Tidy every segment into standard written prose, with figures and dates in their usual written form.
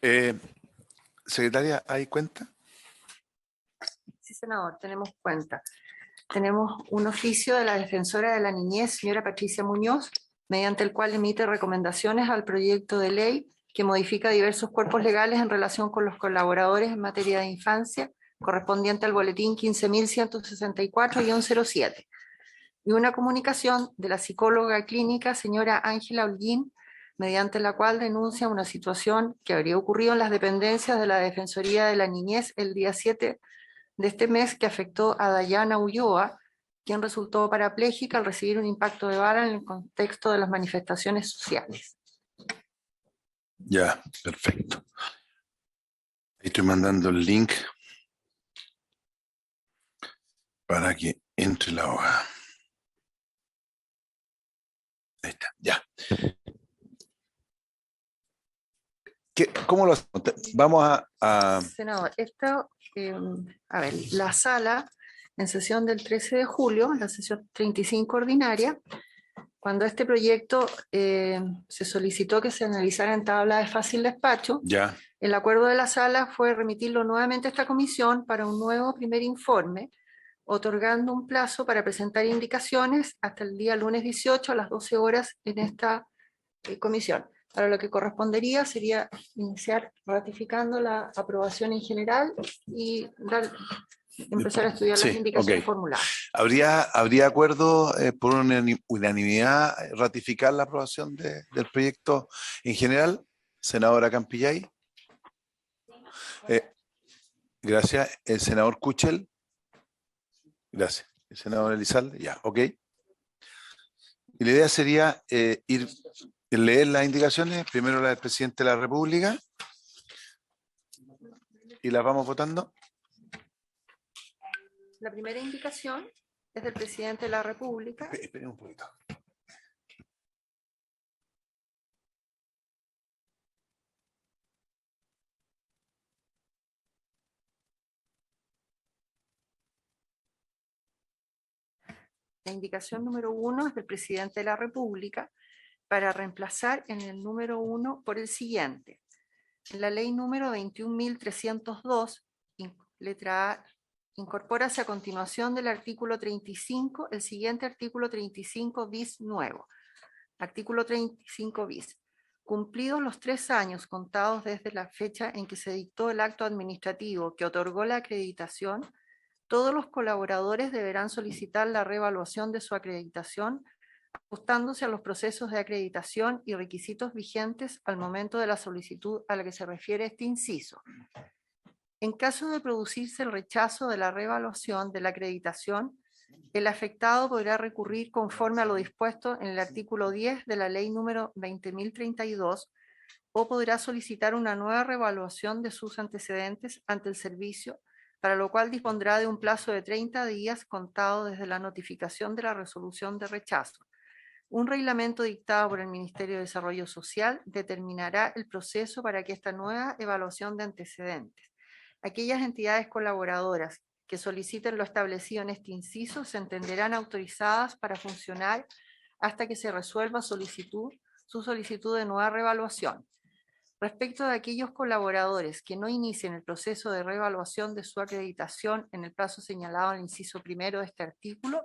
Eh, Secretaria, ¿hay cuenta? Sí, senador, tenemos cuenta. Tenemos un oficio de la Defensora de la Niñez, señora Patricia Muñoz, mediante el cual emite recomendaciones al proyecto de ley que modifica diversos cuerpos legales en relación con los colaboradores en materia de infancia, correspondiente al boletín 15.164-07. Y una comunicación de la psicóloga clínica, señora Ángela Holguín, mediante la cual denuncia una situación que habría ocurrido en las dependencias de la Defensoría de la Niñez el día 7 de este mes que afectó a Dayana Ulloa, quien resultó parapléjica al recibir un impacto de bala en el contexto de las manifestaciones sociales. Ya, perfecto. Ahí estoy mandando el link para que entre la hoja. Ahí está, ya. ¿Cómo lo hacemos? Vamos a... Senador, a ver, la sala en sesión del 13 de julio, la sesión 35 ordinaria, cuando este proyecto se solicitó que se analizara en tabla de fácil despacho, Ya, el acuerdo de la sala fue remitirlo nuevamente a esta comisión para un nuevo primer informe, otorgando un plazo para presentar indicaciones hasta el día lunes 18 a las 12 horas en esta comisión. Ahora lo que correspondería sería iniciar ratificando la aprobación en general y empezar a estudiar las sí, indicaciones ok. formuladas. ¿Habría acuerdo por unanimidad ratificar la aprobación del proyecto en general? Senadora Campillay. Gracias. El senador Kuchel. Gracias. El senador Elizalde. Ya, ok. Y la idea sería leer las indicaciones, primero la del presidente de la República, y las vamos votando. La primera indicación es del presidente de la República. Esperen un poquito. La indicación número 1 es del presidente de la República para reemplazar en el número 1 por el siguiente. En la ley número 21.302, letra A, incorpórase a continuación del artículo 35 el siguiente artículo 35 bis nuevo. Artículo 35 bis. Cumplidos los 3 años contados desde la fecha en que se dictó el acto administrativo que otorgó la acreditación, todos los colaboradores deberán solicitar la reevaluación de su acreditación ajustándose a los procesos de acreditación y requisitos vigentes al momento de la solicitud a la que se refiere este inciso. En caso de producirse el rechazo de la reevaluación de la acreditación, el afectado podrá recurrir conforme a lo dispuesto en el artículo 10 de la ley número 20.032 o podrá solicitar una nueva reevaluación de sus antecedentes ante el servicio, para lo cual dispondrá de un plazo de 30 días contado desde la notificación de la resolución de rechazo. Un reglamento dictado por el Ministerio de Desarrollo Social determinará el proceso para que esta nueva evaluación de antecedentes. Aquellas entidades colaboradoras que soliciten lo establecido en este inciso se entenderán autorizadas para funcionar hasta que se resuelva su solicitud de nueva reevaluación. Respecto de aquellos colaboradores que no inicien el proceso de reevaluación de su acreditación en el plazo señalado en el inciso primero de este artículo,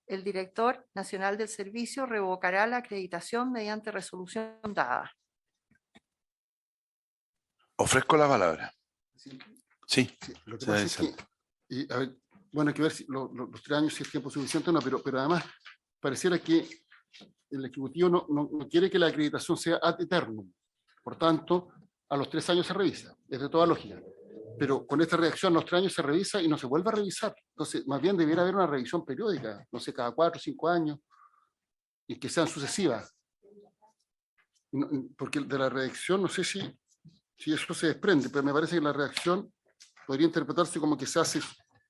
el director nacional del servicio revocará la acreditación mediante resolución dada. Ofrezco la palabra. Sí, Sí. lo que pasa es que, a ver, bueno, hay que ver si los 3 años si es tiempo suficiente o no, pero además pareciera que el Ejecutivo no quiere que la acreditación sea ad eternum. Por tanto, a los 3 años se revisa, es de toda lógica. Pero con esta redacción, a los 3 años se revisa y no se vuelve a revisar. Entonces, más bien debiera haber una revisión periódica, no sé, cada 4 o 5 años, y que sean sucesivas. Porque de la redacción, no sé si eso se desprende, pero me parece que la redacción podría interpretarse como que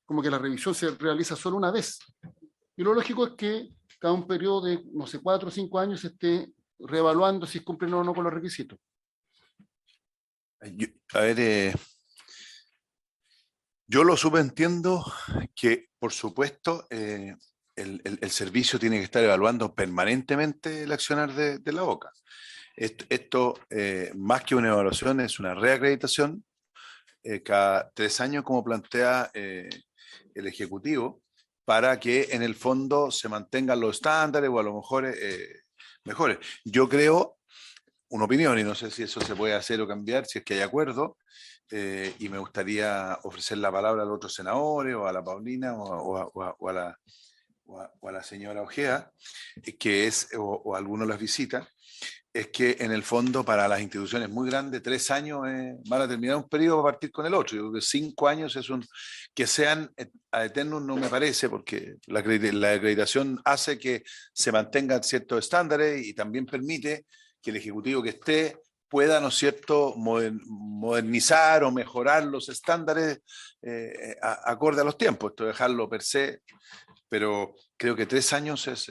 como que la revisión se realiza solo una vez. Y lo lógico es que cada un periodo de, no sé, 4 o 5 años se esté reevaluando si cumplen o no con los requisitos. Yo lo subentiendo que, por supuesto, el servicio tiene que estar evaluando permanentemente el accionar de la OCA. Esto más que una evaluación, es una reacreditación cada 3 años, como plantea el Ejecutivo, para que en el fondo se mantengan los estándares o a lo mejor mejores. Yo creo, una opinión, y no sé si eso se puede hacer o cambiar, si es que hay acuerdo, y me gustaría ofrecer la palabra a los otros senadores, o a la Paulina, o a la señora Ojea, que es, o a alguno las visita, es que en el fondo para las instituciones muy grandes, 3 años van a terminar un periodo para partir con el otro. Yo creo que 5 años es que sean ad eternum no me parece, porque la acreditación hace que se mantengan ciertos estándares y también permite que el Ejecutivo que esté pueda, ¿no es cierto?, modernizar o mejorar los estándares acorde a los tiempos. Esto dejarlo per se, pero creo que 3 años es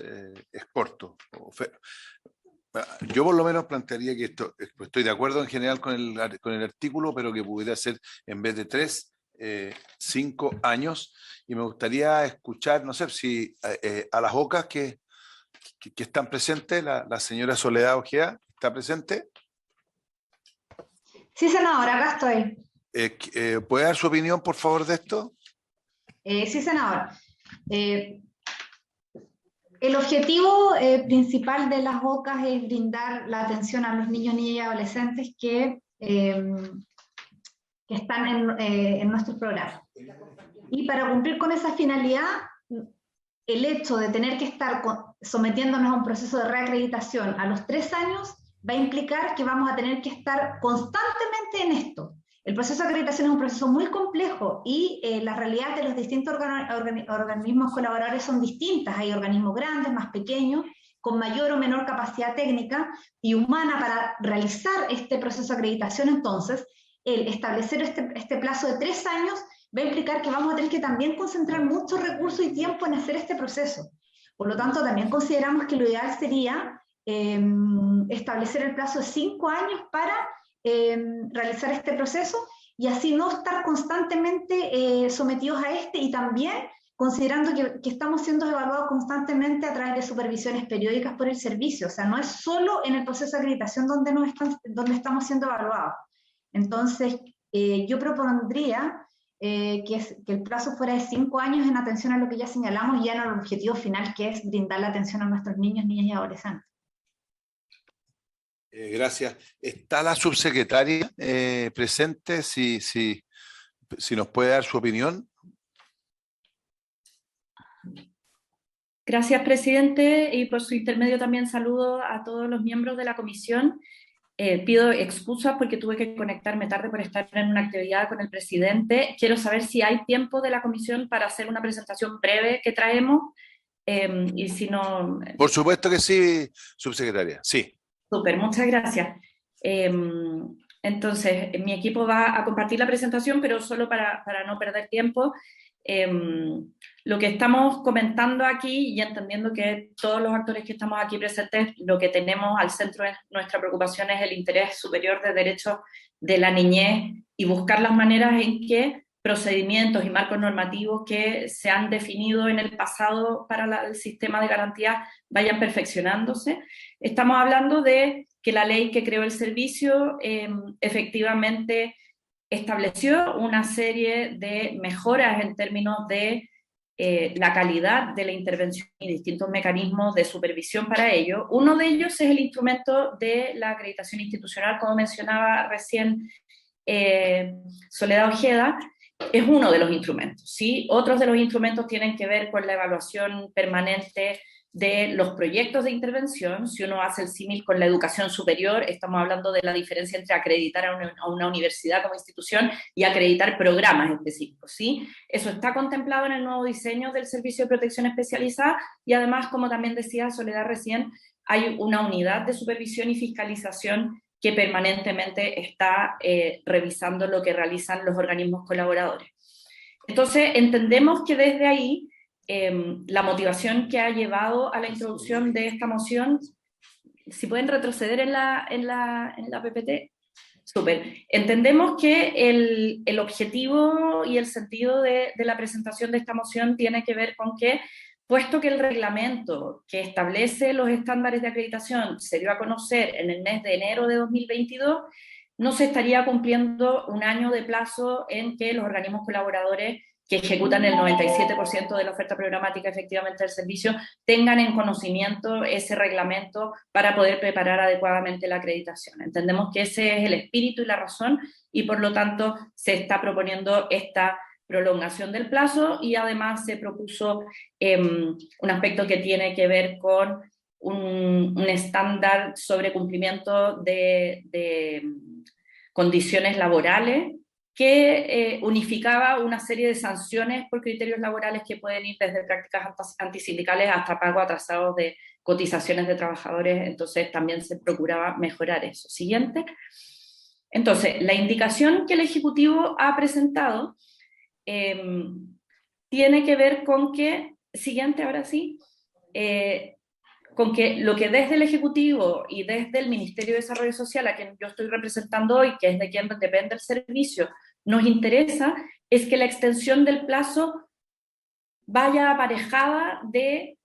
corto. Yo por lo menos plantearía que esto, estoy de acuerdo en general con el artículo, pero que pudiera ser en vez de 3, 5 años. Y me gustaría escuchar, no sé si a las OCAs que están presentes, la señora Soledad Ojea, ¿está presente? Sí, senador, acá estoy. ¿Puede dar su opinión, por favor, de esto? Sí, senador. El objetivo principal de las OCAs es brindar la atención a los niños, niñas y adolescentes que están en nuestros programas. Y para cumplir con esa finalidad, el hecho de tener que estar sometiéndonos a un proceso de reacreditación a los 3 años va a implicar que vamos a tener que estar constantemente en esto. El proceso de acreditación es un proceso muy complejo y la realidad de los distintos organismos colaboradores son distintas. Hay organismos grandes, más pequeños, con mayor o menor capacidad técnica y humana para realizar este proceso de acreditación. Entonces, el establecer este plazo de 3 años va a implicar que vamos a tener que también concentrar muchos recursos y tiempo en hacer este proceso. Por lo tanto, también consideramos que lo ideal sería establecer el plazo de 5 años para realizar este proceso y así no estar constantemente sometidos a este, y también considerando que estamos siendo evaluados constantemente a través de supervisiones periódicas por el servicio. O sea, no es solo en el proceso de acreditación donde estamos siendo evaluados. Entonces, yo propondría que el plazo fuera de 5 años en atención a lo que ya señalamos, ya en el objetivo final, que es brindar la atención a nuestros niños, niñas y adolescentes. Gracias. ¿Está la subsecretaria presente? Si nos puede dar su opinión. Gracias, presidente, y por su intermedio también saludo a todos los miembros de la comisión. Pido excusas porque tuve que conectarme tarde por estar en una actividad con el presidente. Quiero saber si hay tiempo de la comisión para hacer una presentación breve que traemos, y si no... Por supuesto que sí, subsecretaria, sí. Súper, muchas gracias. Entonces, mi equipo va a compartir la presentación, pero solo para no perder tiempo. Lo que estamos comentando aquí, y entendiendo que todos los actores que estamos aquí presentes, lo que tenemos al centro de nuestra preocupación es el interés superior de derechos de la niñez y buscar las maneras en que procedimientos y marcos normativos que se han definido en el pasado para el sistema de garantía vayan perfeccionándose. Estamos hablando de que la ley que creó el servicio efectivamente estableció una serie de mejoras en términos de la calidad de la intervención y distintos mecanismos de supervisión para ello. Uno de ellos es el instrumento de la acreditación institucional, como mencionaba recién Soledad Ojeda. Es uno de los instrumentos, ¿sí? Otros de los instrumentos tienen que ver con la evaluación permanente de los proyectos de intervención. Si uno hace el símil con la educación superior, estamos hablando de la diferencia entre acreditar a una universidad como institución y acreditar programas específicos, ¿sí? Eso está contemplado en el nuevo diseño del Servicio de Protección Especializada y además, como también decía Soledad recién, hay una unidad de supervisión y fiscalización que permanentemente está revisando lo que realizan los organismos colaboradores. Entonces, entendemos que desde ahí la motivación que ha llevado a la introducción de esta moción, si pueden retroceder en la PPT, súper. Entendemos que el objetivo y el sentido de la presentación de esta moción tiene que ver con que puesto que el reglamento que establece los estándares de acreditación se dio a conocer en el mes de enero de 2022, no se estaría cumpliendo un año de plazo en que los organismos colaboradores que ejecutan el 97% de la oferta programática efectivamente del servicio tengan en conocimiento ese reglamento para poder preparar adecuadamente la acreditación. Entendemos que ese es el espíritu y la razón, y por lo tanto se está proponiendo esta prolongación del plazo, y además se propuso un aspecto que tiene que ver con un estándar sobre cumplimiento de condiciones laborales que unificaba una serie de sanciones por criterios laborales que pueden ir desde prácticas antisindicales hasta pago atrasados de cotizaciones de trabajadores. Entonces también se procuraba mejorar eso. Siguiente. Entonces, la indicación que el Ejecutivo ha presentado tiene que ver con que, siguiente ahora sí, con que lo que desde el Ejecutivo y desde el Ministerio de Desarrollo Social, a quien yo estoy representando hoy, que es de quien depende el servicio, nos interesa es que la extensión del plazo vaya aparejada de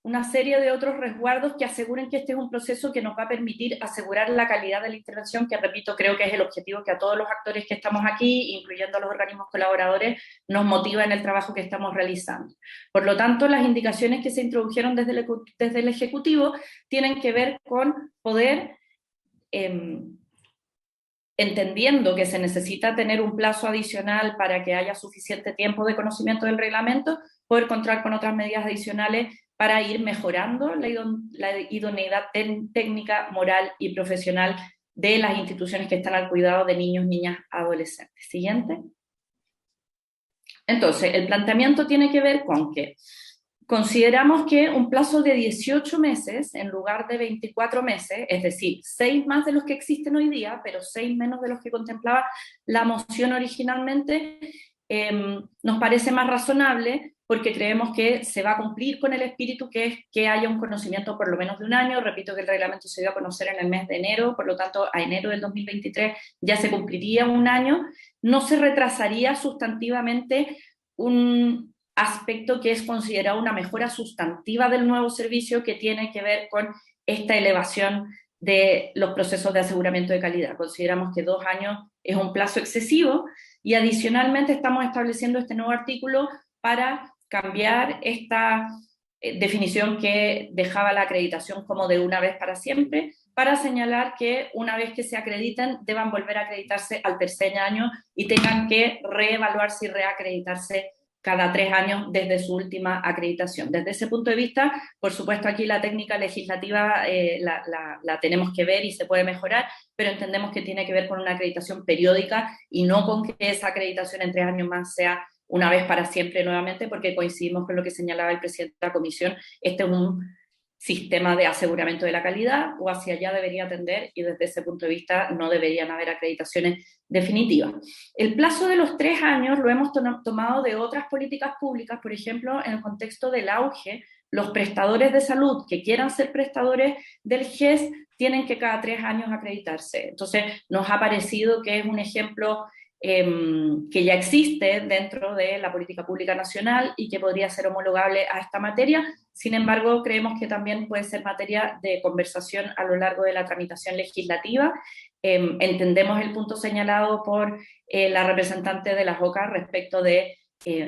una serie de otros resguardos que aseguren que este es un proceso que nos va a permitir asegurar la calidad de la intervención, que repito, creo que es el objetivo que a todos los actores que estamos aquí, incluyendo a los organismos colaboradores, nos motiva en el trabajo que estamos realizando. Por lo tanto, las indicaciones que se introdujeron desde el Ejecutivo tienen que ver con poder, entendiendo que se necesita tener un plazo adicional para que haya suficiente tiempo de conocimiento del reglamento, poder contar con otras medidas adicionales para ir mejorando la idoneidad técnica, moral y profesional de las instituciones que están al cuidado de niños, niñas, adolescentes. Siguiente. Entonces, el planteamiento tiene que ver con que consideramos que un plazo de 18 meses en lugar de 24 meses, es decir, 6 más de los que existen hoy día, pero 6 menos de los que contemplaba la moción originalmente, nos parece más razonable, porque creemos que se va a cumplir con el espíritu, que es que haya un conocimiento por lo menos de un año. Repito que el reglamento se dio a conocer en el mes de enero, por lo tanto a enero del 2023 ya se cumpliría un año. No se retrasaría sustantivamente un aspecto que es considerado una mejora sustantiva del nuevo servicio, que tiene que ver con esta elevación de los procesos de aseguramiento de calidad. Consideramos que 2 años es un plazo excesivo, y adicionalmente estamos estableciendo este nuevo artículo para cambiar esta definición que dejaba la acreditación como de una vez para siempre, para señalar que una vez que se acrediten deban volver a acreditarse al tercer año y tengan que reevaluarse y reacreditarse cada 3 años desde su última acreditación. Desde ese punto de vista, por supuesto, aquí la técnica legislativa la tenemos que ver y se puede mejorar, pero entendemos que tiene que ver con una acreditación periódica y no con que esa acreditación en 3 años más sea una vez para siempre nuevamente, porque coincidimos con lo que señalaba el presidente de la comisión. Este es un sistema de aseguramiento de la calidad, o hacia allá debería tender, y desde ese punto de vista no deberían haber acreditaciones definitivas. El plazo de los 3 años lo hemos tomado de otras políticas públicas. Por ejemplo, en el contexto del auge, los prestadores de salud que quieran ser prestadores del GES tienen que cada 3 años acreditarse. Entonces, nos ha parecido que es un ejemplo que ya existe dentro de la política pública nacional y que podría ser homologable a esta materia. Sin embargo, creemos que también puede ser materia de conversación a lo largo de la tramitación legislativa. Entendemos el punto señalado por la representante de la JOCA respecto de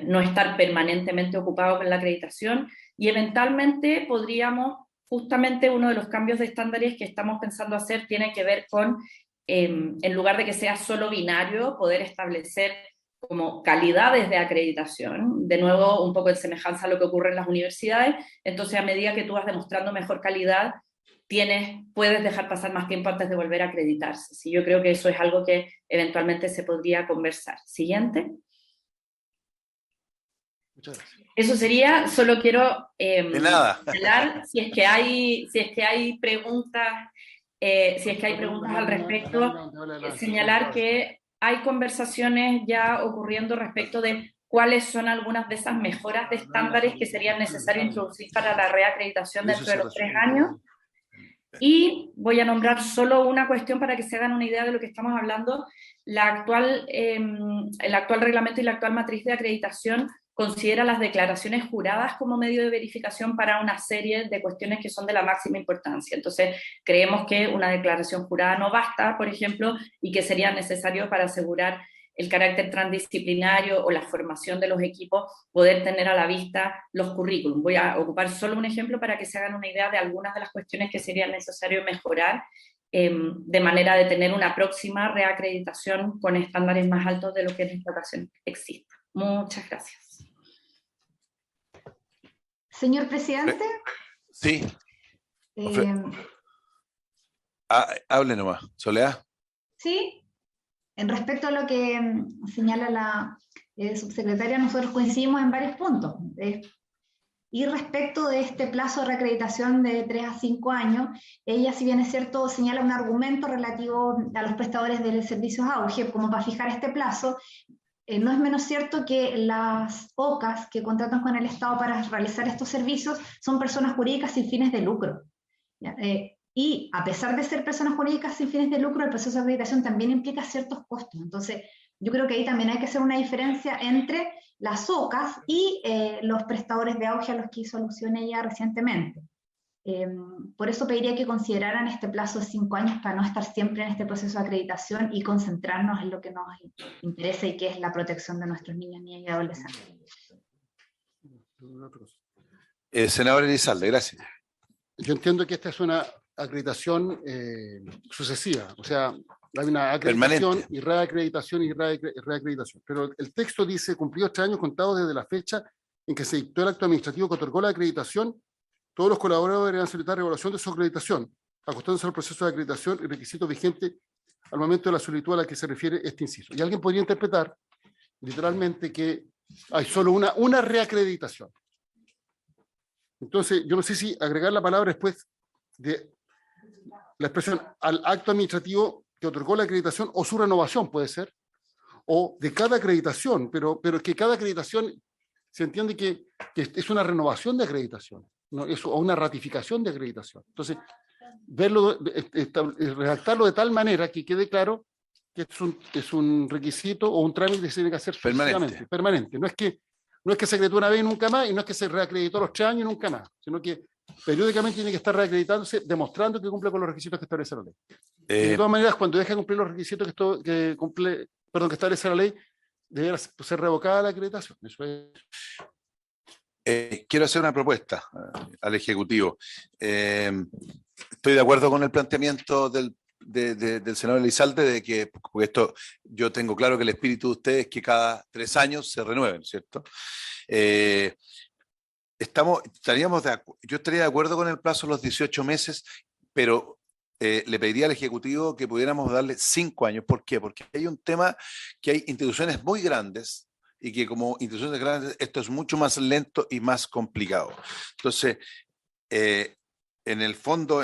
no estar permanentemente ocupado con la acreditación, y eventualmente podríamos, justamente uno de los cambios de estándares que estamos pensando hacer tiene que ver con, en lugar de que sea solo binario, poder establecer como calidades de acreditación, de nuevo un poco en semejanza a lo que ocurre en las universidades. Entonces, a medida que tú vas demostrando mejor calidad, puedes dejar pasar más tiempo antes de volver a acreditarse. Sí, yo creo que eso es algo que eventualmente se podría conversar. Siguiente. Muchas gracias. Eso sería. Solo quiero De nada. señalar, si es que hay preguntas, al respecto, señalar que hay conversaciones ya ocurriendo respecto de cuáles son algunas de esas mejoras de estándares que serían necesarias introducir para la reacreditación dentro de los 3 años. Y voy a nombrar solo una cuestión para que se hagan una idea de lo que estamos hablando. El actual reglamento y la actual matriz de acreditación considera las declaraciones juradas como medio de verificación para una serie de cuestiones que son de la máxima importancia. Entonces, creemos que una declaración jurada no basta, por ejemplo, y que sería necesario para asegurar el carácter transdisciplinario o la formación de los equipos, poder tener a la vista los currículums. Voy a ocupar solo un ejemplo para que se hagan una idea de algunas de las cuestiones que sería necesario mejorar de manera de tener una próxima reacreditación con estándares más altos de lo que en esta ocasión existe. Muchas gracias. Señor presidente, Sí, eh, hable nomás. Soledad. sí, en respecto a lo que señala la subsecretaria, nosotros coincidimos en varios puntos. Y respecto de este plazo de reacreditación de 3 a 5 años, ella, si bien es cierto, señala un argumento relativo a los prestadores de servicios auge, como para fijar este plazo. No es menos cierto que las OCAs que contratan con el Estado para realizar estos servicios son personas jurídicas sin fines de lucro. ¿Ya? Y a pesar de ser personas jurídicas sin fines de lucro, el proceso de acreditación también implica ciertos costos. Entonces, yo creo que ahí también hay que hacer una diferencia entre las OCAs y los prestadores de auge a los que hizo alusión ella recientemente. Por eso pediría que consideraran este plazo de 5 años para no estar siempre en este proceso de acreditación y concentrarnos en lo que nos interesa y que es la protección de nuestros niños, niñas y adolescentes. Senador Elizalde, gracias. Yo entiendo que esta es una acreditación sucesiva, o sea, hay una acreditación Permanente. y reacreditación, pero el texto dice cumplidos 3 años contados desde la fecha en que se dictó el acto administrativo que otorgó la acreditación. Todos los colaboradores deberán solicitar evaluación de su acreditación, ajustándose al proceso de acreditación y requisitos vigentes al momento de la solicitud a la que se refiere este inciso. Y alguien podría interpretar literalmente que hay solo una reacreditación. Entonces, yo no sé si agregar la palabra después de la expresión al acto administrativo que otorgó la acreditación o su renovación puede ser, o de cada acreditación, pero que cada acreditación se entiende que es una renovación de acreditación, ¿no? O una ratificación de acreditación. Entonces, redactarlo de tal manera que quede claro que es un requisito o un trámite que se tiene que hacer permanente. No es que se acreditó una vez y nunca más, y no es que se reacreditó los 3 años y nunca más, sino que periódicamente tiene que estar reacreditándose, demostrando que cumple con los requisitos que establece la ley. De todas maneras, cuando deja de cumplir los requisitos que establece la ley, deberá ser revocada la acreditación. Eso es. Quiero hacer una propuesta al Ejecutivo. Estoy de acuerdo con el planteamiento del senador Elizalde de que, porque esto, yo tengo claro que el espíritu de ustedes es que cada 3 años se renueven, ¿cierto? Yo estaría de acuerdo con el plazo de los 18 meses, pero le pediría al Ejecutivo que pudiéramos darle 5 años. ¿Por qué? Porque hay un tema que hay instituciones muy grandes y que como instituciones grandes esto es mucho más lento y más complicado. Entonces, en el fondo,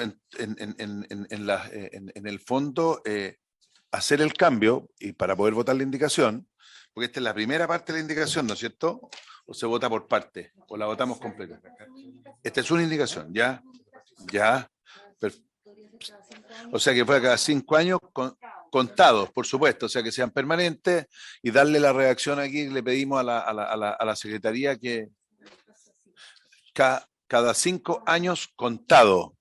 hacer el cambio y para poder votar la indicación, porque esta es la primera parte de la indicación, ¿no es cierto? ¿O se vota por parte? ¿O la votamos completa? Esta es una indicación, ¿ya? O sea que fue cada 5 años contados, por supuesto, o sea que sean permanentes y darle la redacción aquí, le pedimos a la Secretaría que cada 5 años contado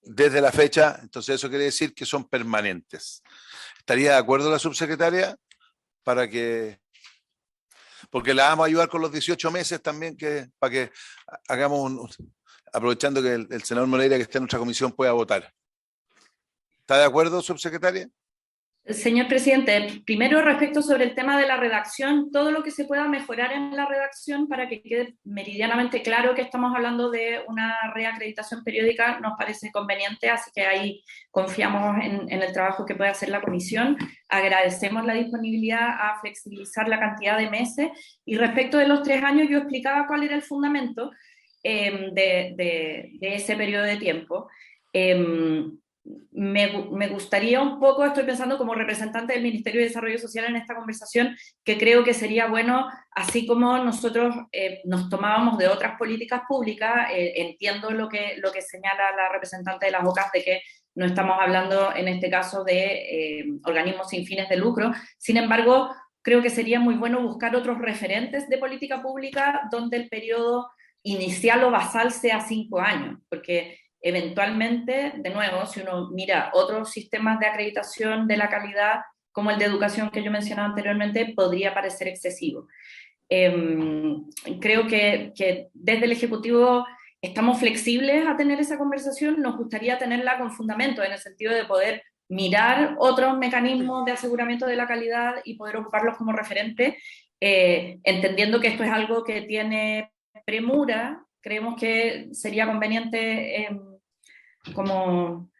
desde la fecha, entonces eso quiere decir que son permanentes. ¿Estaría de acuerdo la subsecretaria? Porque la vamos a ayudar con los 18 meses también, para que hagamos aprovechando que el senador Moreira, que está en nuestra comisión, pueda votar. ¿Está de acuerdo, subsecretaria? Señor presidente, primero respecto sobre el tema de la redacción, todo lo que se pueda mejorar en la redacción para que quede meridianamente claro que estamos hablando de una reacreditación periódica nos parece conveniente, así que ahí confiamos en el trabajo que puede hacer la comisión. Agradecemos la disponibilidad a flexibilizar la cantidad de meses y respecto de los 3 años yo explicaba cuál era el fundamento de ese periodo de tiempo. Me gustaría un poco, estoy pensando como representante del Ministerio de Desarrollo Social en esta conversación, que creo que sería bueno, así como nosotros nos tomábamos de otras políticas públicas, entiendo lo que señala la representante de las OCAs, de que no estamos hablando en este caso de organismos sin fines de lucro, sin embargo, creo que sería muy bueno buscar otros referentes de política pública donde el periodo inicial o basal sea 5 años, porque eventualmente, de nuevo, si uno mira otros sistemas de acreditación de la calidad, como el de educación que yo mencionaba anteriormente, podría parecer excesivo. Creo que desde el Ejecutivo estamos flexibles a tener esa conversación, nos gustaría tenerla con fundamento, en el sentido de poder mirar otros mecanismos de aseguramiento de la calidad y poder ocuparlos como referente, entendiendo que esto es algo que tiene premura. Creemos que sería conveniente como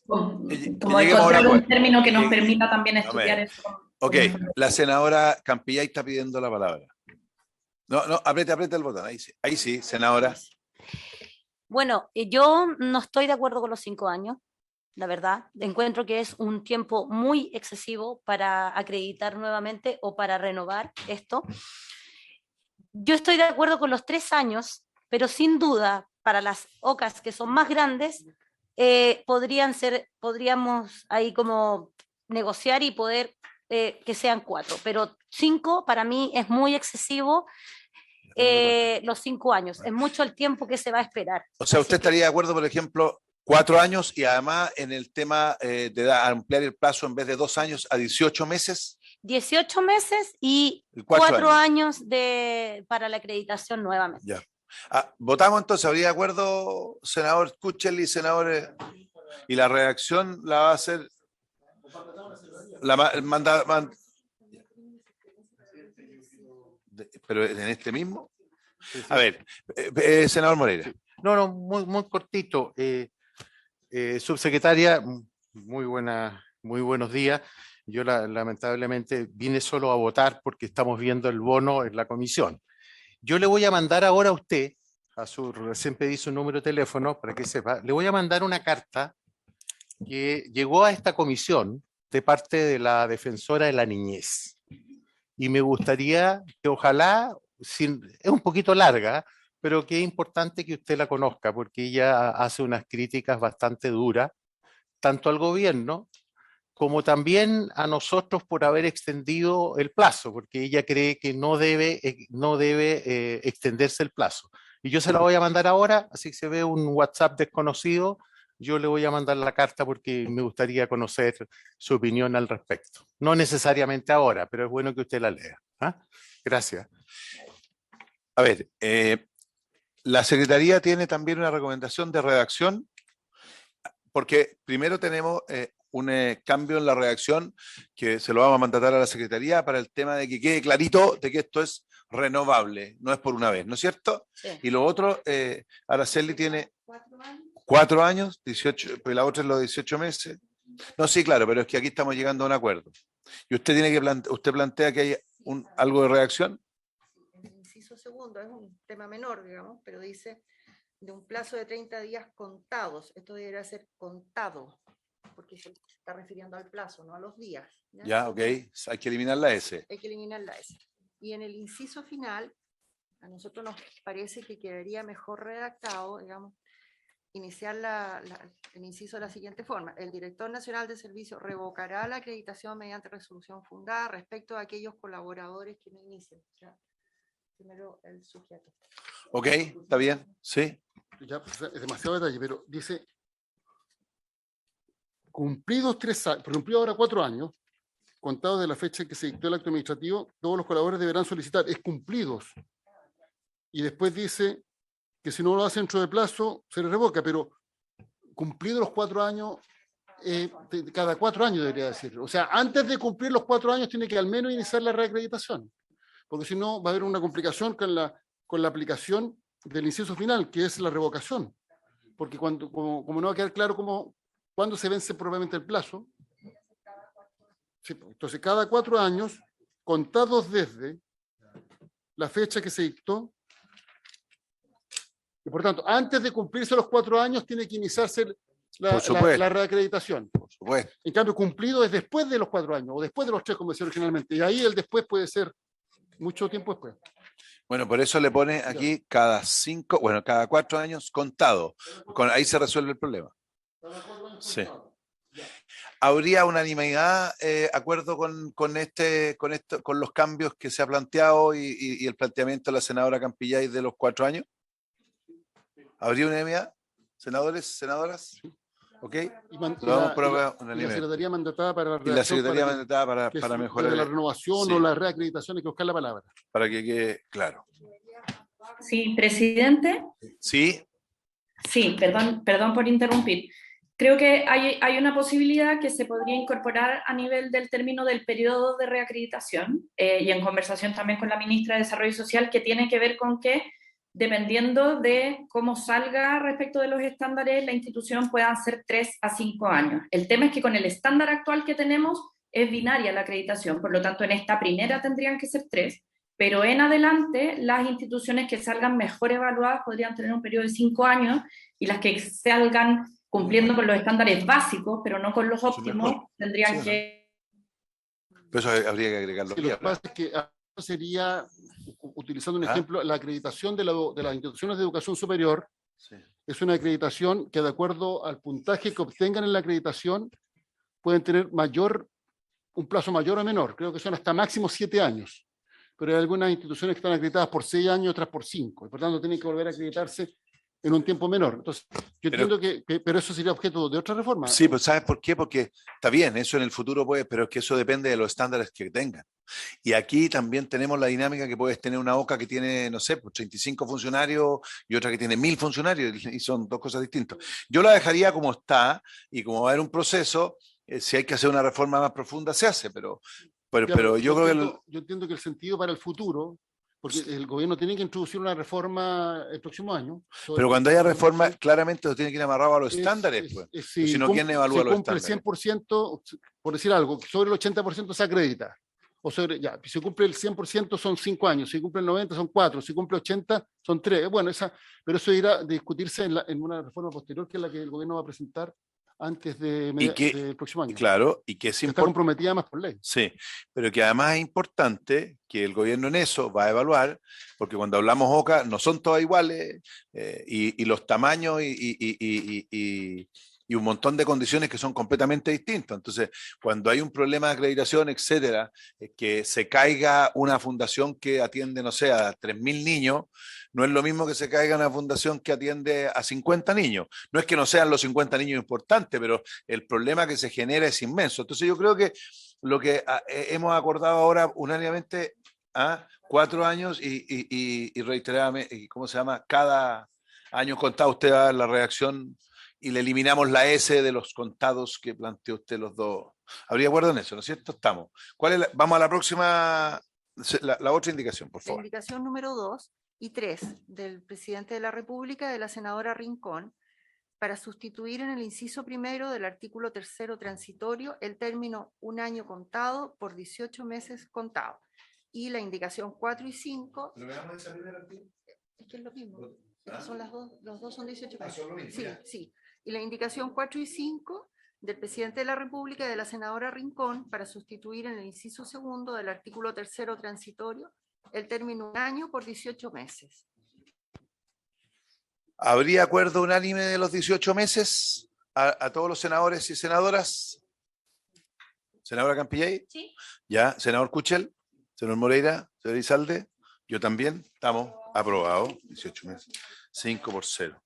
encontrar un término que nos permita también estudiar eso. Ok, la senadora Campillay está pidiendo la palabra. No, aprieta el botón, ahí sí, senadora. Bueno, yo no estoy de acuerdo con los 5 años, la verdad. Encuentro que es un tiempo muy excesivo para acreditar nuevamente o para renovar esto. Yo estoy de acuerdo con los 3 años, pero sin duda, para las OCAs que son más grandes, podríamos ahí como negociar y poder que sean 4, pero 5 para mí es muy excesivo. Los 5 años, es mucho el tiempo que se va a esperar. O sea, ¿usted estaría de acuerdo, por ejemplo, 4 años y además en el tema de ampliar el plazo en vez de 2 años a 18 meses? 18 meses y 4 años para la acreditación nuevamente. Ya. Votamos entonces, ¿habría de acuerdo, senador Kuchel y senadores? Y la redacción la va a hacer pero en este mismo. A ver, senador Moreira. No, muy cortito. Subsecretaria, muy buenos días. Yo lamentablemente vine solo a votar porque estamos viendo el bono en la comisión. Yo le voy a mandar ahora a usted, recién pedí su número de teléfono para que sepa, le voy a mandar una carta que llegó a esta comisión de parte de la defensora de la niñez. Y me gustaría que ojalá, es un poquito larga, pero que es importante que usted la conozca, porque ella hace unas críticas bastante duras, tanto al gobierno como también a nosotros por haber extendido el plazo, porque ella cree que no debe extenderse el plazo. Y yo se la voy a mandar ahora, así que se ve un WhatsApp desconocido, yo le voy a mandar la carta porque me gustaría conocer su opinión al respecto. No necesariamente ahora, pero es bueno que usted la lea. Gracias. A ver, la Secretaría tiene también una recomendación de redacción, porque primero tenemos un cambio en la redacción que se lo vamos a mandatar a la Secretaría para el tema de que quede clarito de que esto es renovable, no es por una vez, ¿no es cierto? Sí. Y lo otro, Araceli tiene 4 años, 18, pues la otra es los 18 meses. No, sí, claro, pero es que aquí estamos llegando a un acuerdo. Y usted tiene que usted plantea que hay algo de redacción. El inciso segundo es un tema menor, digamos, pero dice de un plazo de 30 días contados. Esto debería ser contado, porque se está refiriendo al plazo, no a los días. Ya, ok. Hay que eliminar la S. Hay que eliminar la S. Y en el inciso final, a nosotros nos parece que quedaría mejor redactado, digamos, iniciar el inciso de la siguiente forma. El director nacional de servicio revocará la acreditación mediante resolución fundada respecto a aquellos colaboradores que no inicien. O sea, primero el sujeto. Ok, está bien, sí. Ya, es demasiado detalle, pero dice, cumplidos 3 años, cumplido ahora 4 años, contados de la fecha en que se dictó el acto administrativo, todos los colaboradores deberán solicitar, es cumplidos. Y después dice que si no lo hace dentro de plazo, se le revoca, pero cumplidos los 4 años, cada 4 años debería decir. O sea, antes de cumplir los 4 años tiene que al menos iniciar la reacreditación, porque si no va a haber una complicación con la aplicación del inciso final, que es la revocación, porque como no va a quedar claro cuándo se vence propiamente el plazo. Sí, entonces, cada 4 años, contados desde la fecha que se dictó, y por tanto, antes de cumplirse los 4 años, tiene que iniciarse la reacreditación. Por supuesto. En cambio, cumplido es después de los 4 años, o después de los 3, como decía originalmente, y ahí el después puede ser mucho tiempo después. Bueno, por eso le pone aquí cada 4 años contado. Ahí se resuelve el problema. Sí. ¿Habría unanimidad, acuerdo con los cambios que se ha planteado y el planteamiento de la senadora Campillay de los 4 años? ¿Habría unanimidad? ¿Senadores, senadoras? ¿Ok? Y Lo damos por la unanimidad. Secretaría mandatada para la Y la redacción Secretaría para mandatada que para es mejorar, de la renovación sí, o la reacreditación, hay que buscar la palabra. para que quede claro. Sí, presidente. ¿Sí? Sí, perdón por interrumpir. Creo que hay una posibilidad que se podría incorporar a nivel del término del periodo de reacreditación y en conversación también con la ministra de Desarrollo Social, que tiene que ver con que, dependiendo de cómo salga respecto de los estándares, la institución puedan ser 3 a 5 años. El tema es que con el estándar actual que tenemos es binaria la acreditación, por lo tanto en esta primera tendrían que ser 3, pero en adelante las instituciones que salgan mejor evaluadas podrían tener un periodo de 5 años y las que salgan cumpliendo con los estándares básicos, pero no con los óptimos, tendrían Sí, que... Pero eso habría que agregarlo Sí, aquí. lo que pasa es que sería, utilizando un ¿Ah? ejemplo, la acreditación de las instituciones de educación superior Sí. es una acreditación que, de acuerdo al puntaje que obtengan en la acreditación, pueden tener un plazo mayor o menor. Creo que son hasta máximo 7 años. Pero hay algunas instituciones que están acreditadas por 6 años, otras por 5. Y por tanto, tienen que volver a acreditarse en un tiempo menor. Entonces, yo entiendo pero eso sería objeto de otra reforma. Sí, pues ¿sabes por qué? Porque está bien, eso en el futuro puede, pero es que eso depende de los estándares que tengan. Y aquí también tenemos la dinámica que puedes tener una OCA que tiene, no sé, pues 35 funcionarios y otra que tiene 1000 funcionarios y son dos cosas distintas. Yo la dejaría como está y como va a haber un proceso, si hay que hacer una reforma más profunda, se hace, pero yo creo que... Yo entiendo que el sentido para el futuro, porque el gobierno tiene que introducir una reforma el próximo año. Pero cuando haya reforma, claramente lo tiene que ir amarrado a los estándares, pues. Si no, ¿quién evalúa se los cumple estándares? el 100%, por decir algo, sobre el 80% se acredita. O sobre, ya, si cumple el 100% son 5 años, si cumple el 90% son 4, si cumple el 80% son 3. Bueno, pero eso irá a discutirse en una reforma posterior, que es la que el gobierno va a presentar antes del próximo año. Claro, y que es Está importante. comprometida más por ley. Sí, pero que además es importante que el gobierno en eso va a evaluar, porque cuando hablamos OCA no son todas iguales y los tamaños y un montón de condiciones que son completamente distintas. Entonces, cuando hay un problema de acreditación, etcétera, que se caiga una fundación que atiende, no sé, a 3000 niños, no es lo mismo que se caiga una fundación que atiende a 50 niños. No es que no sean los 50 niños importantes, pero el problema que se genera es inmenso. Entonces, yo creo que lo que hemos acordado ahora unánimemente, 4 años y reiteradamente, ¿cómo se llama? Cada año contado usted va a dar la reacción y le eliminamos la S de los contados que planteó usted los dos. ¿Habría acuerdo en eso, no es cierto? Estamos. Vamos a la próxima, la otra indicación, por La favor. indicación número 2 y 3 del presidente de la República, de la senadora Rincón, para sustituir en el inciso primero del artículo 3º transitorio el término 1 año contado por 18 meses contado. Y la indicación 4 y 5... Es que es lo mismo. Son los dos son 18 meses. Sí, sí. Y la indicación 4 y 5 del presidente de la República y de la senadora Rincón para sustituir en el inciso segundo del artículo 3º transitorio el término 1 año por 18 meses. ¿Habría acuerdo unánime de los 18 meses a todos los senadores y senadoras? ¿Senadora Campillay? Sí. Ya, senador Kuchel, senador Moreira, senador Izalde, yo también, estamos aprobados, 18 meses, 5-0.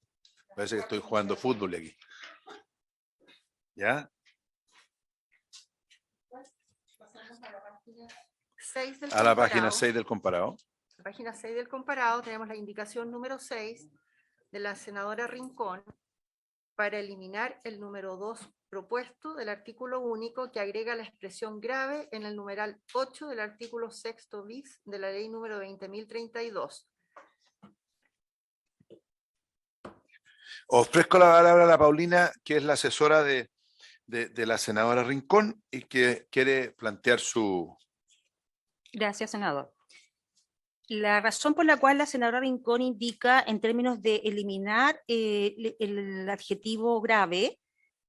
Parece que estoy jugando fútbol aquí. ¿Ya? A la página 6 del comparado. En la página 6 del comparado tenemos la indicación número 6 de la senadora Rincón para eliminar el número 2 propuesto del artículo único que agrega la expresión grave en el numeral 8 del artículo 6º bis de la ley número 20.032. Ofrezco la palabra a la Paulina, que es la asesora de la senadora Rincón y que quiere plantear su... Gracias, senador. La razón por la cual la senadora Rincón indica en términos de eliminar el adjetivo grave,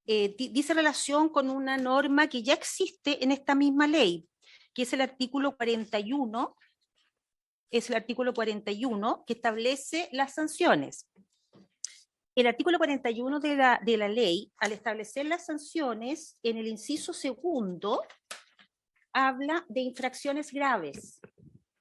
dice relación con una norma que ya existe en esta misma ley, que es el artículo 41, que establece las sanciones. El artículo 41 de la ley, al establecer las sanciones, en el inciso segundo, habla de infracciones graves,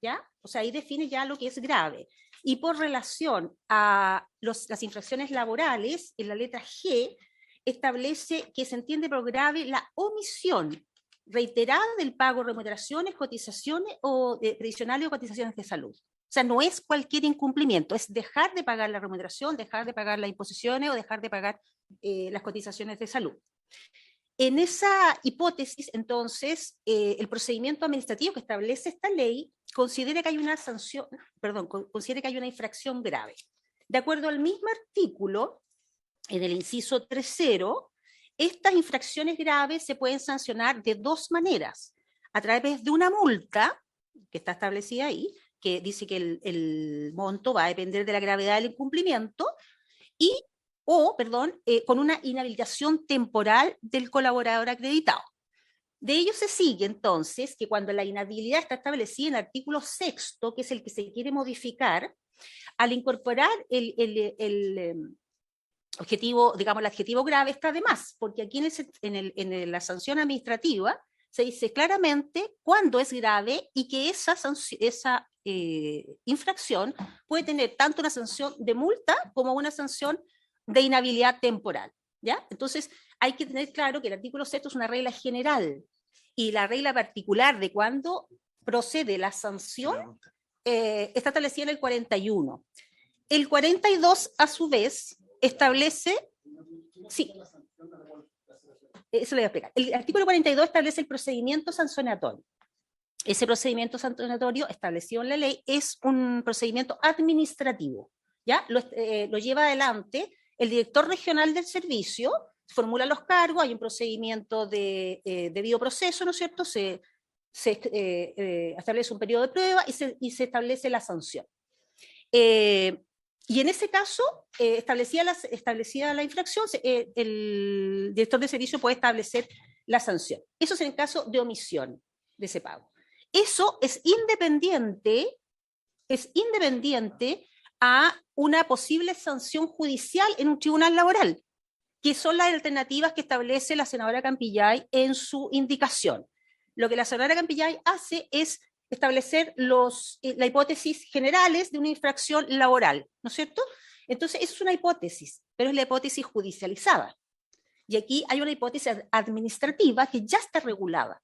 ¿ya? O sea, ahí define ya lo que es grave. Y por relación a las infracciones laborales, en la letra G, establece que se entiende por grave la omisión reiterada del pago de remuneraciones, cotizaciones o previsionales o cotizaciones de salud. O sea, no es cualquier incumplimiento, es dejar de pagar la remuneración, dejar de pagar las imposiciones o dejar de pagar las cotizaciones de salud. En esa hipótesis, entonces, el procedimiento administrativo que establece esta ley considera que hay una sanción, perdón, considera que hay una infracción grave. De acuerdo al mismo artículo, en el inciso 3.0, estas infracciones graves se pueden sancionar de dos maneras: a través de una multa, que está establecida ahí, que dice que el monto va a depender de la gravedad del incumplimiento, con una inhabilitación temporal del colaborador acreditado. De ello se sigue entonces que cuando la inhabilidad está establecida en el artículo 6, que es el que se quiere modificar, al incorporar el objetivo, digamos, el adjetivo grave está de más, porque aquí en la sanción administrativa se dice claramente cuándo es grave y que esa infracción puede tener tanto una sanción de multa como una sanción de inhabilidad temporal, ¿ya? Entonces, hay que tener claro que el artículo 6 es una regla general y la regla particular de cuándo procede la sanción está establecida en el 41. El 42, a su vez, establece... Sí, eso le voy a explicar. El artículo 42 establece el procedimiento sancionatorio. Ese procedimiento sancionatorio establecido en la ley es un procedimiento administrativo, ¿ya? Lo lleva adelante el director regional del servicio, formula los cargos, hay un procedimiento de debido proceso, ¿no es cierto? Se establece un periodo de prueba y se establece la sanción. Y en ese caso, establecida la infracción, el director de servicio puede establecer la sanción. Eso es en caso de omisión de ese pago. Eso es independiente a una posible sanción judicial en un tribunal laboral, que son las alternativas que establece la senadora Campillay en su indicación. Lo que la senadora Campillay hace es establecer las hipótesis generales de una infracción laboral, ¿no es cierto? Entonces, eso es una hipótesis, pero es la hipótesis judicializada. Y aquí hay una hipótesis administrativa que ya está regulada,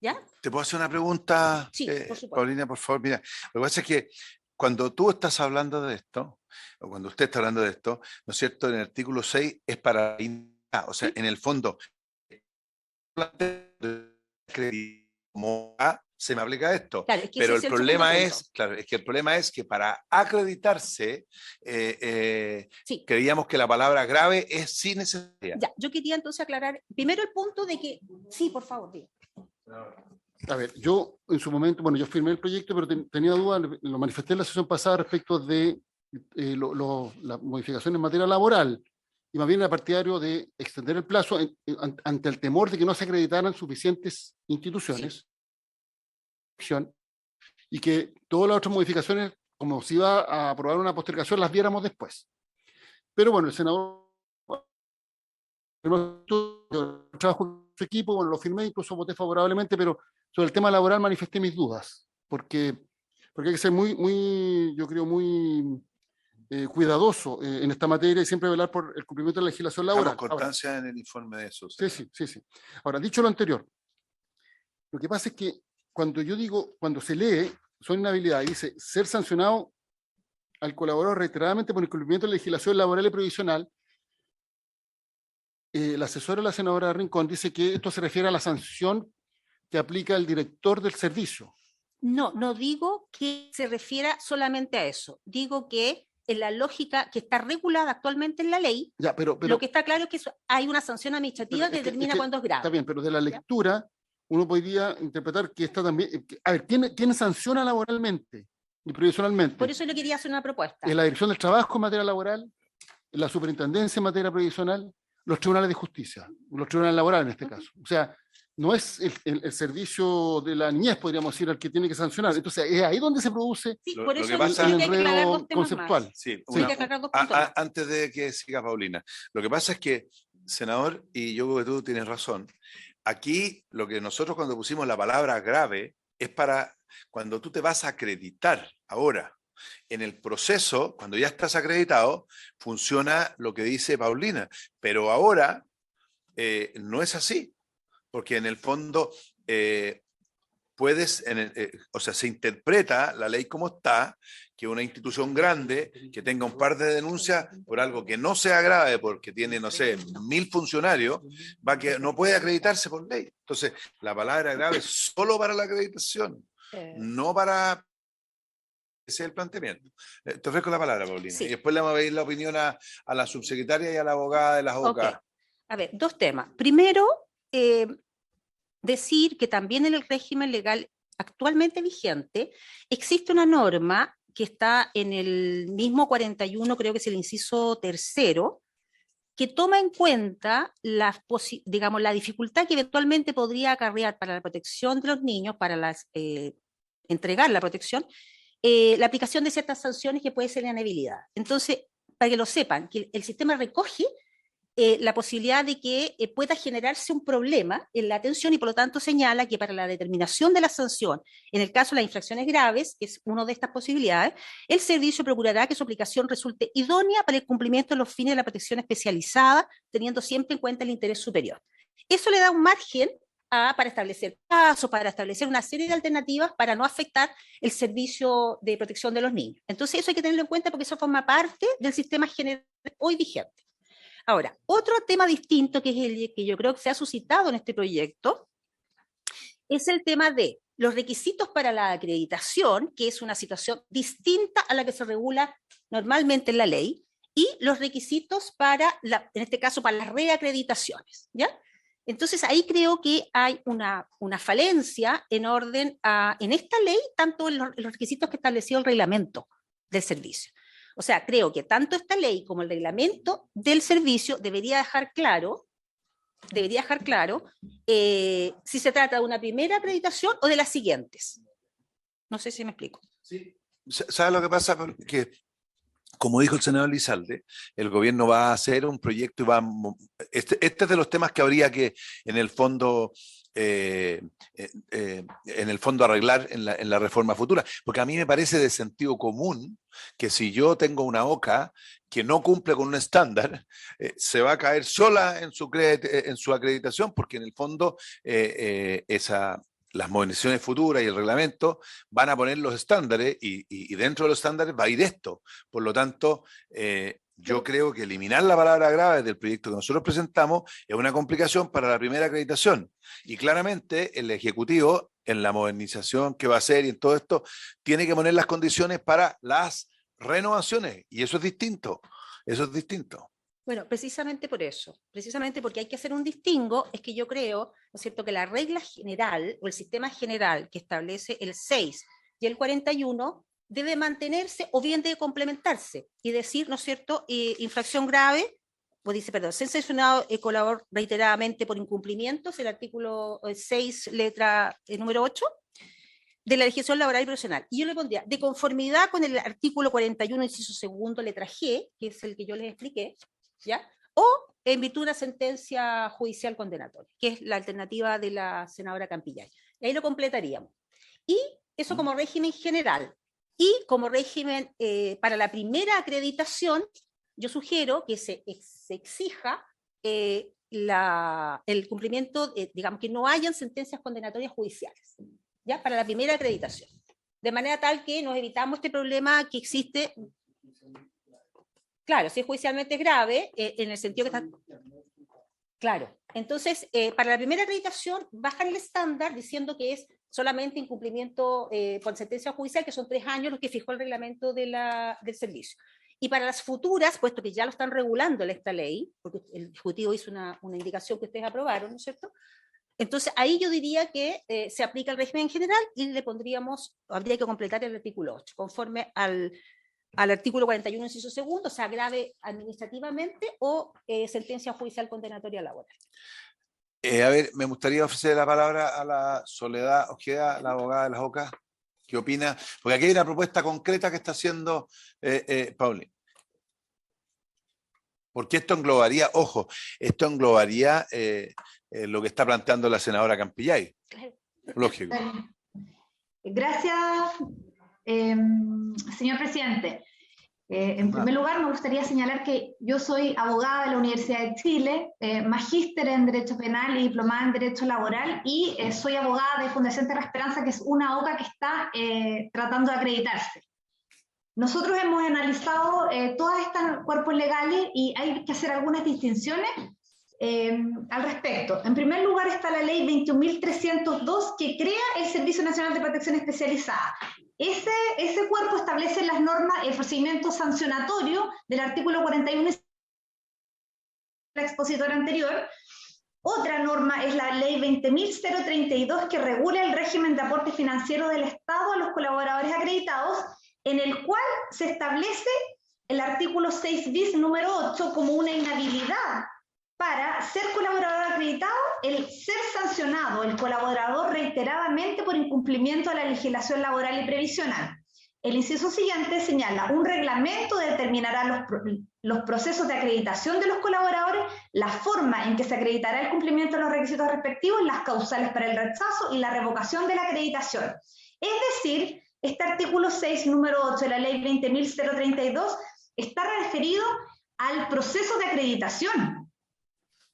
¿ya? ¿Te puedo hacer una pregunta, Sí, por supuesto. Paulina, por favor? Mira, lo que pasa es que cuando tú estás hablando de esto, o cuando usted está hablando de esto, ¿no es cierto? En el artículo 6 es para... O sea, en el fondo, se me aplica esto. Claro, es que pero ese el es problema segundo es, punto. claro, es que el problema es que para acreditarse, Sí. creíamos que la palabra grave es sí necesaria. Ya, yo quería entonces aclarar primero el punto de que... Sí, por favor, diga. A ver, yo en su momento, bueno, yo firmé el proyecto, pero tenía dudas, lo manifesté en la sesión pasada respecto de las modificaciones en materia laboral, y más bien era partidario de extender el plazo ante el temor de que no se acreditaran suficientes instituciones, y que todas las otras modificaciones, como se iba a aprobar una postergación, las viéramos después. Pero bueno, el senador trabajo con su equipo, bueno, lo firmé, incluso voté favorablemente, pero sobre el tema laboral manifesté mis dudas, porque hay que ser yo creo, muy cuidadoso en esta materia y siempre velar por el cumplimiento de la legislación laboral. Dejamos constancia en el informe de eso. Sí. Ahora, dicho lo anterior, lo que pasa es que cuando se lee, son inhabilidades, dice ser sancionado al colaborador reiteradamente por incumplimiento de la legislación laboral y previsional. La asesora de la senadora Rincón dice que esto se refiere a la sanción que aplica el director del servicio. No digo que se refiera solamente a eso. Digo que en la lógica que está regulada actualmente en la ley, Ya, pero lo que está claro es que hay una sanción administrativa que determina cuándo es grave. Está bien, pero de la lectura uno podría interpretar que esta también... A ver, ¿quién sanciona laboralmente y previsionalmente? Por eso yo quería hacer una propuesta. ¿En la Dirección del Trabajo en materia laboral? ¿En la Superintendencia en materia previsional? Los tribunales de justicia, los tribunales laborales en este caso. O sea, no es el servicio de la niñez, podríamos decir, al que tiene que sancionar. Entonces, es ahí donde se produce Sí, Lo- por lo eso que pasa- hay el que aclarar enredo dos temas conceptual. más. Sí, Hay que aclarar dos puntos más. antes de que siga Paulina, lo que pasa es que, senador, y yo creo que tú tienes razón, aquí lo que nosotros cuando pusimos la palabra grave es para cuando tú te vas a acreditar ahora. En el proceso, cuando ya estás acreditado, funciona lo que dice Paulina, pero ahora no es así, porque en el fondo puedes, o sea, se interpreta la ley como está, que una institución grande que tenga un par de denuncias por algo que no sea grave, porque tiene, no sé, 1000 funcionarios, no puede acreditarse por ley. Entonces, la palabra grave es solo para la acreditación, no para... Ese es el planteamiento. Te ofrezco la palabra, Paulina. Sí. Y después le vamos a pedir la opinión a la subsecretaria y a la abogada de las Ok. abogadas. A ver, dos temas. Primero, decir que también en el régimen legal actualmente vigente existe una norma que está en el mismo 41, creo que es el inciso tercero, que toma en cuenta digamos, la dificultad que eventualmente podría acarrear para la protección de los niños, para entregar la protección, la aplicación de ciertas sanciones que puede ser la inhabilidad. Entonces, para que lo sepan, que el sistema recoge la posibilidad de que pueda generarse un problema en la atención y por lo tanto señala que para la determinación de la sanción, en el caso de las infracciones graves, que es una de estas posibilidades, el servicio procurará que su aplicación resulte idónea para el cumplimiento de los fines de la protección especializada, teniendo siempre en cuenta el interés superior. Eso le da un margen para establecer casos, para establecer una serie de alternativas para no afectar el servicio de protección de los niños. Entonces eso hay que tenerlo en cuenta porque eso forma parte del sistema general hoy vigente. Ahora, otro tema distinto que es el que yo creo que se ha suscitado en este proyecto es el tema de los requisitos para la acreditación, que es una situación distinta a la que se regula normalmente en la ley, y los requisitos para, en este caso, para las reacreditaciones, ¿ya? Entonces, ahí creo que hay una falencia en orden en esta ley, tanto en los requisitos que estableció el reglamento del servicio. O sea, creo que tanto esta ley como el reglamento del servicio debería dejar claro si se trata de una primera acreditación o de las siguientes. No sé si me explico. Sí. ¿Sabes lo que pasa? Que, como dijo el senador Lizalde, el gobierno va a hacer un proyecto y este es de los temas que habría que, en el fondo, arreglar en la reforma futura. Porque a mí me parece de sentido común que si yo tengo una OCA que no cumple con un estándar, se va a caer sola en su acreditación, porque en el fondo las modernizaciones futuras y el reglamento van a poner los estándares y dentro de los estándares va a ir esto. Por lo tanto, yo creo que eliminar la palabra grave del proyecto que nosotros presentamos es una complicación para la primera acreditación. Y claramente el Ejecutivo, en la modernización que va a hacer y en todo esto, tiene que poner las condiciones para las renovaciones. Y eso es distinto. Eso es distinto. Bueno, precisamente por eso, precisamente porque hay que hacer un distingo, es que yo creo, ¿no es cierto?, que la regla general o el sistema general que establece el 6 y el 41 debe mantenerse o bien debe complementarse y decir, ¿no es cierto?, infracción grave, pues dice, perdón, ser sancionado colaborador reiteradamente por incumplimientos, el artículo 6, letra número 8, de la legislación laboral y profesional. Y yo le pondría, de conformidad con el artículo 41, inciso segundo, letra G, que es el que yo les expliqué, ¿ya? O en virtud de una sentencia judicial condenatoria, que es la alternativa de la senadora Campillay. Y ahí lo completaríamos. Y eso como régimen general. Y como régimen para la primera acreditación, yo sugiero que se exija el cumplimiento, digamos, que no hayan sentencias condenatorias judiciales, ¿ya? Para la primera acreditación. De manera tal que nos evitamos este problema que existe. Claro, si es judicialmente grave, en el sentido que está... Claro, entonces, para la primera acreditación, bajan el estándar diciendo que es solamente incumplimiento por sentencia judicial, que son 3 años los que fijó el reglamento del servicio. Y para las futuras, puesto que ya lo están regulando en esta ley, porque el Ejecutivo hizo una indicación que ustedes aprobaron, ¿no es cierto? Entonces, ahí yo diría que se aplica el régimen general y le pondríamos, habría que completar el artículo 8, conforme al artículo 41, inciso segundo, o sea, grave administrativamente o sentencia judicial condenatoria laboral. A ver, me gustaría ofrecer la palabra a la Soledad Ojeda, la abogada de las OCA. ¿Qué opina? Porque aquí hay una propuesta concreta que está haciendo Pauli. Porque esto englobaría, ojo, esto englobaría lo que está planteando la senadora Campillay. Lógico. Gracias, señor presidente. En primer lugar, me gustaría señalar que yo soy abogada de la Universidad de Chile, magíster en Derecho Penal y diplomada en Derecho Laboral, y soy abogada de Fundación Terra Esperanza, que es una OCA que está tratando de acreditarse. Nosotros hemos analizado todos estos cuerpos legales y hay que hacer algunas distinciones al respecto. En primer lugar está la ley 21.302 que crea el Servicio Nacional de Protección Especializada. Ese cuerpo establece las normas, el procedimiento sancionatorio del artículo 41 la expositora anterior. Otra norma es la ley 20.032 que regula el régimen de aporte financiero del Estado a los colaboradores acreditados, en el cual se establece el artículo 6 bis número 8 como una inhabilidad para ser colaborador acreditado, el ser sancionado el colaborador reiteradamente por incumplimiento de la legislación laboral y previsional. El inciso siguiente señala: un reglamento determinará los procesos de acreditación de los colaboradores, la forma en que se acreditará el cumplimiento de los requisitos respectivos, las causales para el rechazo y la revocación de la acreditación. Es decir, este artículo 6, número 8 de la ley 20.032 está referido al proceso de acreditación.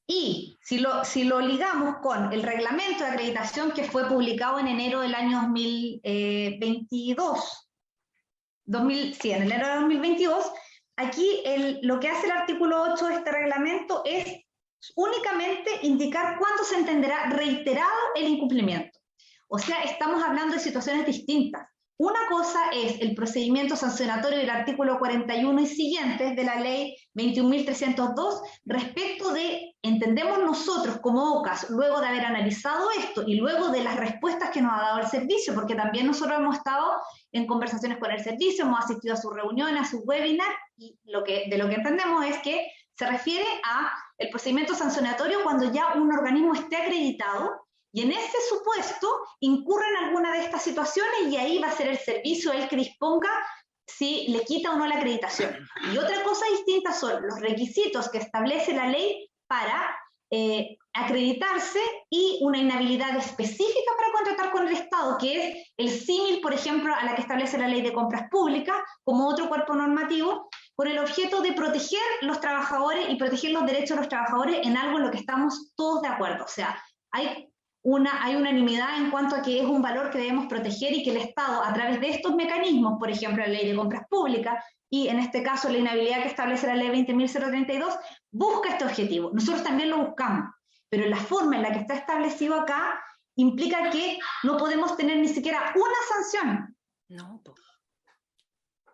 Y si lo ligamos con el reglamento de acreditación que fue publicado en enero del año 2022, en enero de 2022, aquí lo que hace el artículo 8 de este reglamento es únicamente indicar cuándo se entenderá reiterado el incumplimiento. O sea, estamos hablando de situaciones distintas. Una cosa es el procedimiento sancionatorio del artículo 41 y siguientes de la ley 21.302 respecto de, entendemos nosotros como OCAS, luego de haber analizado esto y luego de las respuestas que nos ha dado el servicio, porque también nosotros hemos estado en conversaciones con el servicio, hemos asistido a sus reuniones, a sus webinars, y de lo que entendemos es que se refiere a el procedimiento sancionatorio cuando ya un organismo esté acreditado. Y en ese supuesto incurren alguna de estas situaciones y ahí va a ser el servicio el que disponga si le quita o no la acreditación. Y otra cosa distinta son los requisitos que establece la ley para acreditarse y una inhabilidad específica para contratar con el Estado, que es el símil, por ejemplo, a la que establece la ley de compras públicas como otro cuerpo normativo, con el objeto de proteger los trabajadores y proteger los derechos de los trabajadores en algo en lo que estamos todos de acuerdo. O sea, hay unanimidad en cuanto a que es un valor que debemos proteger y que el Estado, a través de estos mecanismos, por ejemplo, la ley de compras públicas y en este caso la inhabilidad que establece la ley 20.032, busca este objetivo. Nosotros también lo buscamos, pero la forma en la que está establecido acá implica que no podemos tener ni siquiera una sanción. No.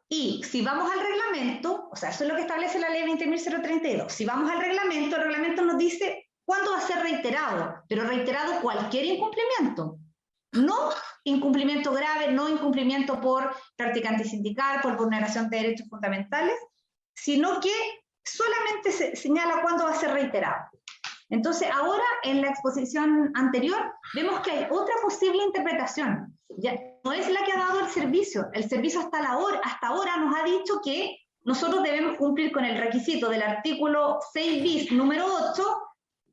Y si vamos al reglamento, o sea, eso es lo que establece la ley 20.032, si vamos al reglamento, el reglamento nos dice cuándo va a ser reiterado, pero reiterado cualquier incumplimiento. No incumplimiento grave, no incumplimiento por práctica antisindical, por vulneración de derechos fundamentales, sino que solamente se señala cuándo va a ser reiterado. Entonces, ahora en la exposición anterior vemos que hay otra posible interpretación. Ya no es la que ha dado el servicio. El servicio hasta ahora nos ha dicho que nosotros debemos cumplir con el requisito del artículo 6 bis número 8,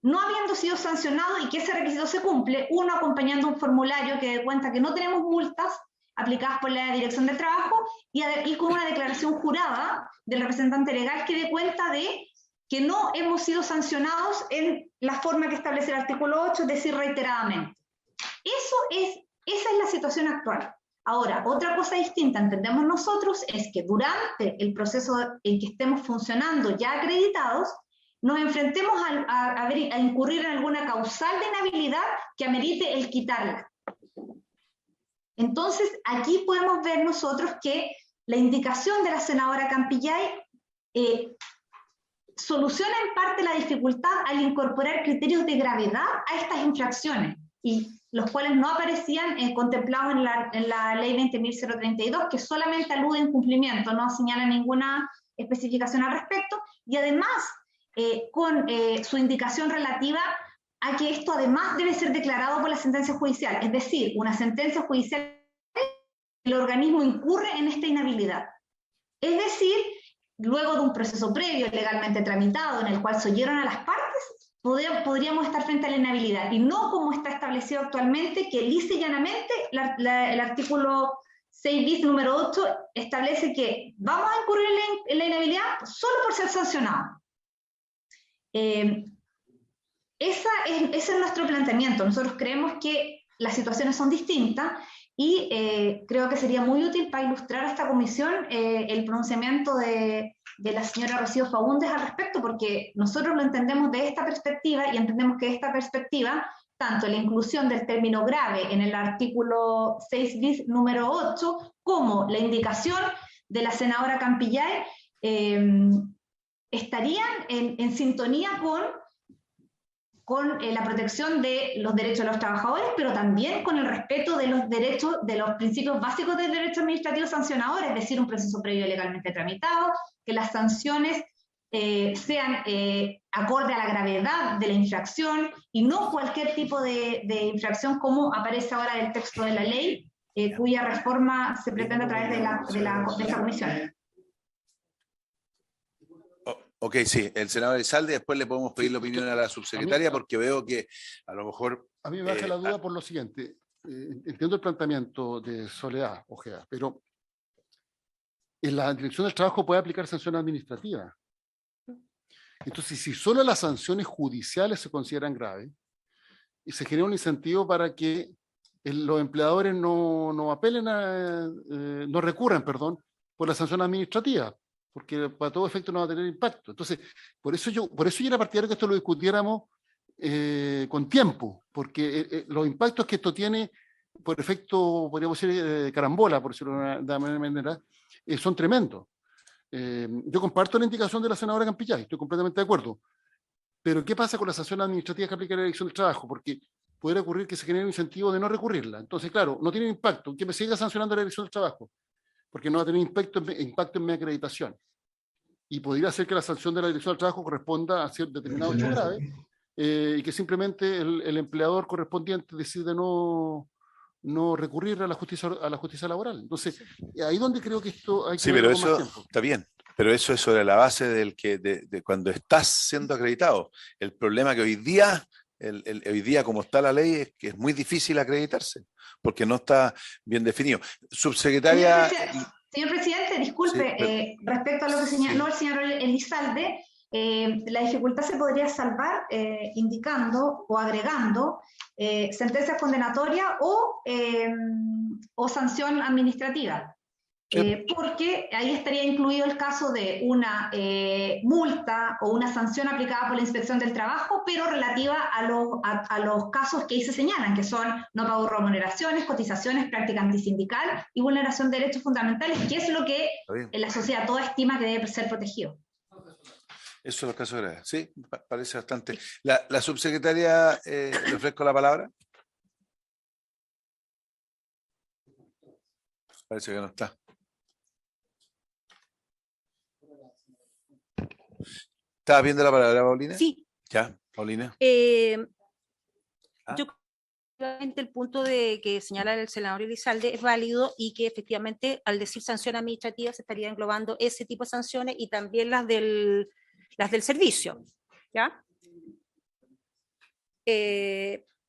no habiendo sido sancionado y que ese requisito se cumple, uno acompañando un formulario que dé cuenta que no tenemos multas aplicadas por la Dirección del Trabajo y con una declaración jurada del representante legal que dé cuenta de que no hemos sido sancionados en la forma que establece el artículo 8, es decir, reiteradamente. Esa es la situación actual. Ahora, otra cosa distinta, entendemos nosotros, es que durante el proceso en que estemos funcionando ya acreditados, nos enfrentemos a incurrir en alguna causal de inhabilidad que amerite el quitarla. Entonces, aquí podemos ver nosotros que la indicación de la senadora Campillay soluciona en parte la dificultad al incorporar criterios de gravedad a estas infracciones, y los cuales no aparecían contemplados en la ley 20.032, que solamente alude a incumplimiento, no señala ninguna especificación al respecto, y además con su indicación relativa a que esto además debe ser declarado por la sentencia judicial, es decir, una sentencia judicial, el organismo incurre en esta inhabilidad. Es decir, luego de un proceso previo legalmente tramitado en el cual se oyeron a las partes, podríamos estar frente a la inhabilidad, y no como está establecido actualmente, que lisa y llanamente el artículo 6 bis número 8 establece que vamos a incurrir en la inhabilidad solo por ser sancionado. Ese es nuestro planteamiento. Nosotros creemos que las situaciones son distintas y creo que sería muy útil para ilustrar a esta comisión el pronunciamiento de la señora Rocío Faúndez al respecto, porque nosotros lo entendemos de esta perspectiva y entendemos que esta perspectiva, tanto la inclusión del término grave en el artículo 6 bis número 8, como la indicación de la senadora Campillay, estarían en sintonía con la protección de los derechos de los trabajadores, pero también con el respeto de los derechos, de los principios básicos del derecho administrativo sancionador, es decir, un proceso previo legalmente tramitado, que las sanciones sean acorde a la gravedad de la infracción y no cualquier tipo de infracción como aparece ahora en el texto de la ley, cuya reforma se pretende a través de esta comisión. Ok, sí, el senador Elizalde, después le podemos pedir la opinión a la subsecretaria porque veo que a lo mejor... A mí me baja la duda por lo siguiente. Entiendo el planteamiento de Soledad Ojeda, pero en la Dirección del Trabajo puede aplicar sanción administrativa. Entonces, si solo las sanciones judiciales se consideran graves, y se genera un incentivo para que los empleadores no apelen no recurran, por la sanción administrativa, porque para todo efecto no va a tener impacto. Entonces, por eso yo era partidario que esto lo discutiéramos con tiempo, porque los impactos que esto tiene por efecto, podríamos decir, carambola, por decirlo de una manera, son tremendos. Yo comparto la indicación de la senadora Campillay, estoy completamente de acuerdo. Pero ¿qué pasa con las sanciones administrativas que aplica la Dirección del Trabajo? Porque puede ocurrir que se genere un incentivo de no recurrirla. Entonces, claro, no tiene impacto, que me siga sancionando la Dirección del Trabajo, porque no va a tener impacto en mi acreditación. Y podría ser que la sanción de la Dirección del Trabajo corresponda a cierto determinado hecho grave, y que simplemente el empleador correspondiente decide no recurrir a la justicia laboral. Entonces, ahí donde creo que esto hay que Sí, pero eso está bien, pero eso es sobre la base de cuando estás siendo acreditado. El problema que hoy día, como está la ley, es que es muy difícil acreditarse, porque no está bien definido. Subsecretaria... Señor presidente, disculpe, sí, respecto a lo que señaló el señor Elizalde, la dificultad se podría salvar indicando o agregando sentencias condenatorias o sanción administrativa. Porque ahí estaría incluido el caso de una multa o una sanción aplicada por la Inspección del Trabajo, pero relativa a los casos que ahí se señalan, que son no pago de remuneraciones, cotizaciones, práctica antisindical y vulneración de derechos fundamentales, que es lo que la sociedad toda estima que debe ser protegido. Eso es el caso grave. Sí, parece bastante. La subsecretaria, le ofrezco la palabra. Parece que no está. ¿Estabas viendo la palabra, Paulina? Sí. Ya, Paulina. Yo creo que el punto de que señala el senador Elizalde es válido y que efectivamente al decir sanción administrativa se estaría englobando ese tipo de sanciones y también las del servicio, ¿ya?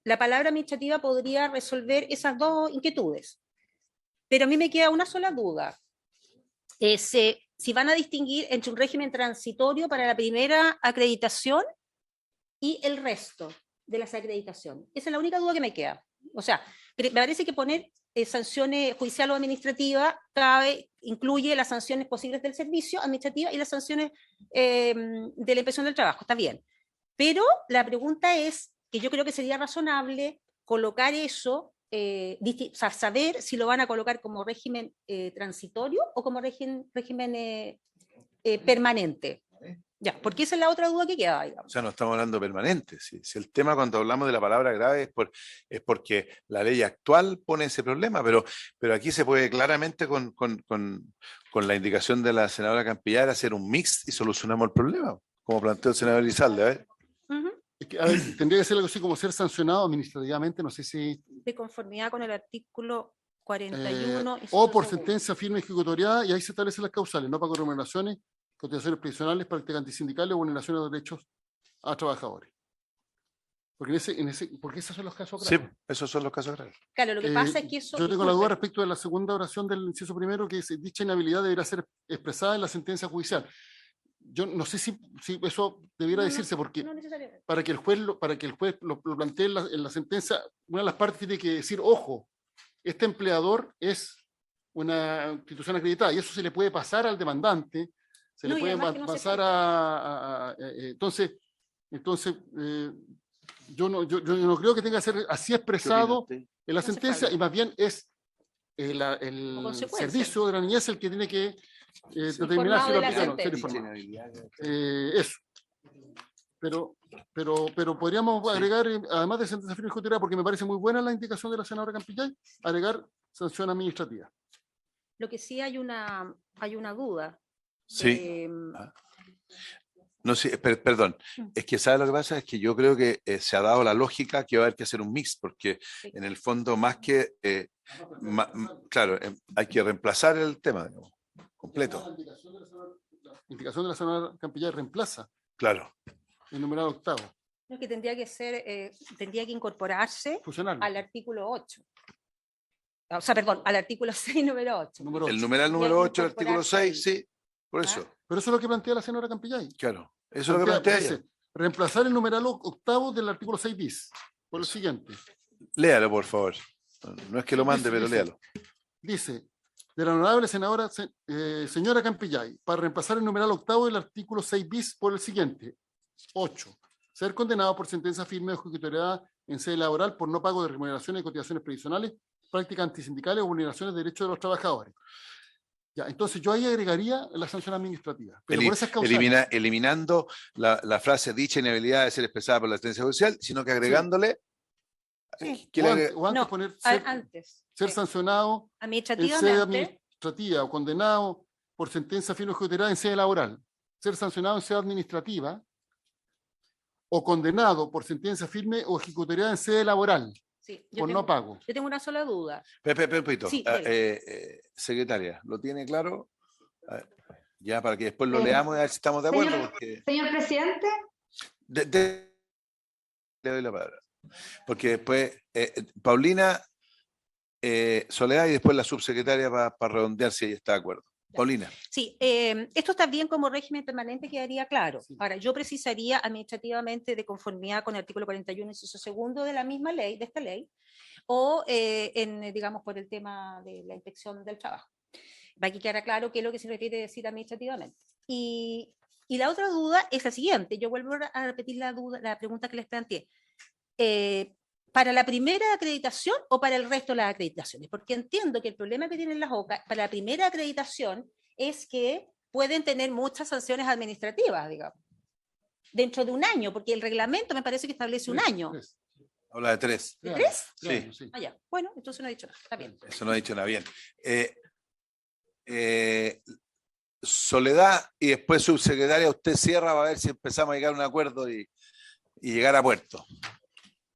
La palabra administrativa podría resolver esas dos inquietudes, pero a mí me queda una sola duda. Si van a distinguir entre un régimen transitorio para la primera acreditación y el resto de las acreditaciones. Esa es la única duda que me queda. O sea, me parece que poner sanciones judicial o administrativa incluye las sanciones posibles del servicio administrativa y las sanciones de la Inspección del Trabajo, está bien. Pero la pregunta es que yo creo que sería razonable colocar eso, saber si lo van a colocar como régimen transitorio o como régimen permanente. Ya, porque esa es la otra duda que queda, digamos. O sea, no estamos hablando permanente. Si el tema cuando hablamos de la palabra grave es porque la ley actual pone ese problema, pero aquí se puede claramente con la indicación de la senadora Campillar hacer un mix y solucionamos el problema, como planteó el senador Elizalde. A ver. Es a ver, tendría que ser algo así como ser sancionado administrativamente, no sé si... De conformidad con el artículo 41. o inciso por segundo. sentencia firme ejecutoriada, y ahí se establecen las causales, no pago de remuneraciones, cotizaciones previsionales, prácticas antisindicales o vulneraciones de derechos a trabajadores. Porque esos son los casos Sí, graves. esos son los casos graves. Claro, lo que pasa es que eso... Yo tengo la duda disculpe, respecto de la segunda oración del inciso primero, que dice, dicha inhabilidad deberá ser expresada en la sentencia judicial. Yo no sé si eso debiera no, decirse, porque no necesariamente. para que el juez lo plantee en la sentencia, una de las partes tiene que decir, ojo, este empleador es una institución acreditada, y eso se le puede pasar al demandante, se No, le y puede además que no se pasar entonces, yo no creo que tenga que ser así expresado en la hace sentencia, falta. y más bien es Como el consecuencia. servicio de la niñez el que tiene que determinar si Informado lo de la aplicaron, ser sentencia. informado. Eso. Pero podríamos agregar, además de sentencia firme ejecutoriada, porque me parece muy buena la indicación de la senadora Campillay, agregar sanción administrativa. Lo que sí hay una duda. Sí. No sé, perdón, es que ¿sabe lo que pasa? Es que yo creo que se ha dado la lógica que va a haber que hacer un mix, porque Sí. en el fondo más que, claro, hay que reemplazar el tema, digamos, completo, La indicación de la senadora Campillay reemplaza claro. el numeral octavo, Lo que tendría que ser, tendría que incorporarse fusional. al artículo 8. O sea, perdón, al artículo 6, número 8. Número El 8. numeral número que 8 del artículo incorporarse 6, sí, por eso, Pero eso es lo que plantea la senadora Campillay. claro, eso es lo que plantea ella. Dice, reemplazar el numeral octavo del artículo 6 bis por el siguiente. Léalo, por favor. No es que lo mande, pero Dice- léalo. Dice, de la honorable senadora señora Campillay, para reemplazar el numeral octavo del artículo 6 bis por el siguiente. 8. Ser condenado por sentencia firme o ejecutoriada en sede laboral por no pago de remuneraciones y cotizaciones previsionales, prácticas antisindicales o vulneraciones de derechos de los trabajadores. Ya, entonces yo ahí agregaría la sanción administrativa. Pero por esas causales. Eliminando la frase dicha inhabilidad de ser expresada por la sentencia judicial, sino que agregándole Sí. que O le antes, No, poner antes. ser sancionado en Administrativamente. sede administrativa o condenado por sentencia firme o ejecutoriada en sede laboral. Ser sancionado en sede administrativa o condenado por sentencia firme o ejecutoriada en sede laboral Sí, por no pago. yo tengo una sola duda. Pepito, Sí, secretaria, ¿lo tiene claro? A ver, ya para que después lo Sí. leamos y a ver si estamos de acuerdo. Señor- Porque Señor presidente, le doy la palabra. Porque después, Paulina, Soledad y después la subsecretaria para redondear si ella está de acuerdo. Paulina. Sí, esto también como régimen permanente quedaría claro. Sí. Ahora, yo precisaría administrativamente de conformidad con el artículo 41, inciso segundo de la misma ley, de esta ley, o digamos, por el tema de la inspección del trabajo. Va que quedar claro qué es lo que se refiere a decir administrativamente. Y la otra duda es la siguiente. Yo vuelvo a repetir la pregunta que les planteé. ¿Para la primera acreditación o para el resto de las acreditaciones? Porque entiendo que el problema que tienen las OCA para la primera acreditación es que pueden tener muchas sanciones administrativas, digamos, dentro de un año, porque el reglamento me parece que establece un año. Habla de 3. ¿De 3? Sí. Ah, ya. Bueno, entonces no he dicho nada. Está bien. Eso no ha dicho nada bien. Soledad y después subsecretaria, usted cierra para ver si empezamos a llegar a un acuerdo y llegar a puerto.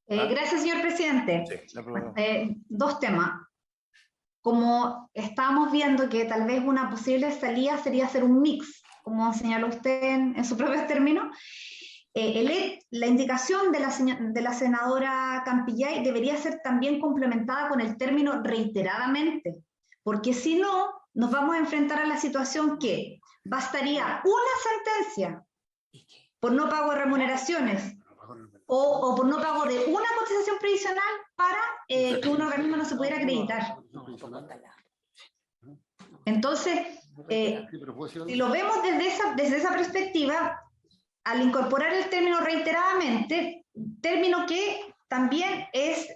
gracias, señor presidente. Sí, la problema. Dos temas. Como estábamos viendo que tal vez una posible salida sería hacer un mix, como señaló usted en su propio término, la indicación de la senadora Campillay debería ser también complementada con el término reiteradamente, porque si no, nos vamos a enfrentar a la situación que bastaría una sentencia por no pago de remuneraciones o por no pago de una cotización previsional para que un organismo no se pudiera acreditar. Entonces, si lo vemos desde esa perspectiva, al incorporar el término reiteradamente, término que también es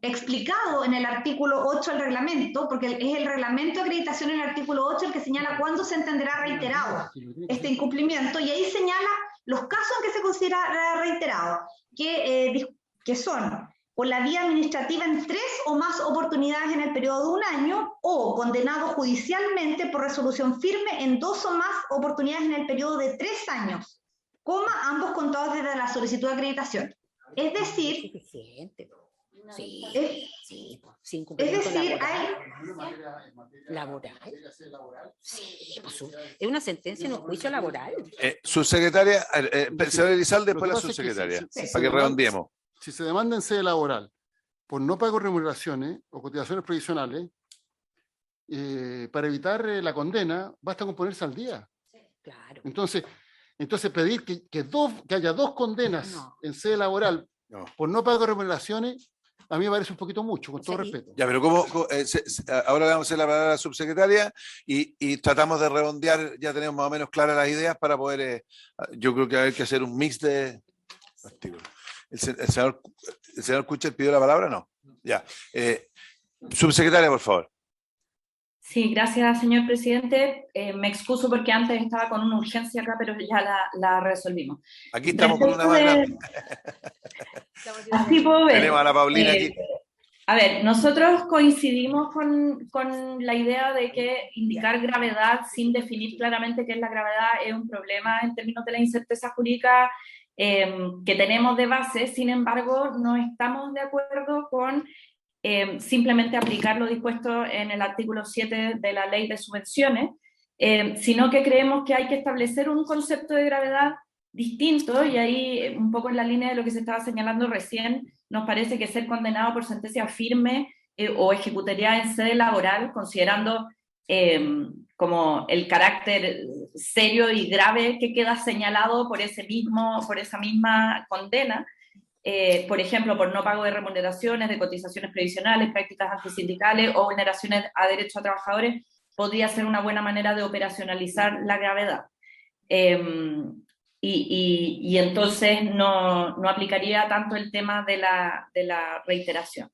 explicado en el artículo 8 del reglamento, porque es el reglamento de acreditación en el artículo 8 el que señala cuándo se entenderá reiterado este incumplimiento, y ahí señala los casos en que se considera reiterado, que son por la vía administrativa en 3 o más oportunidades en el periodo de un año, o condenado judicialmente por resolución firme en 2 o más oportunidades en el periodo de 3 años. coma, ambos contados desde la solicitud de acreditación. Es decir, Suficiente. Po. Sí, es, sí, po. Sin es cumplimiento decir, laboral. Sí, pues, es una sentencia en un juicio laboral. Subsecretaria, señor Elizalde, Lo que después la pasa es que subsecretaria, si para que redondeemos. Si se demanda en sede laboral por no pago de remuneraciones o cotizaciones previsionales, para evitar la condena, basta con ponerse al día. Claro. Entonces pedir que haya dos condenas No. en sede laboral No. por no pago de remuneraciones, a mí me parece un poquito mucho, con todo Sí. respeto. Ya, pero ahora le vamos a hacer la palabra a la subsecretaria y tratamos de redondear, ya tenemos más o menos claras las ideas para poder, yo creo que hay que hacer un mix de artículos. ¿El señor Kuchel pidió la palabra? No. Ya. Subsecretaria, por favor. Sí, gracias, señor presidente. Me excuso porque antes estaba con una urgencia acá, pero ya la resolvimos. Aquí estamos con una más grande. Así puedo ver. Tenemos a la Paulina aquí. A ver, nosotros coincidimos con la idea de que indicar gravedad sin definir claramente qué es la gravedad es un problema en términos de la incerteza jurídica que tenemos de base. Sin embargo, no estamos de acuerdo con simplemente aplicar lo dispuesto en el artículo 7 de la Ley de Subvenciones, sino que creemos que hay que establecer un concepto de gravedad distinto, y ahí un poco en la línea de lo que se estaba señalando recién, nos parece que ser condenado por sentencia firme o ejecutaría en sede laboral, considerando como el carácter serio y grave que queda señalado por esa misma condena, por ejemplo, por no pago de remuneraciones, de cotizaciones previsionales, prácticas antisindicales o vulneraciones a derechos a trabajadores, podría ser una buena manera de operacionalizar la gravedad. Y entonces no aplicaría tanto el tema de la reiteración.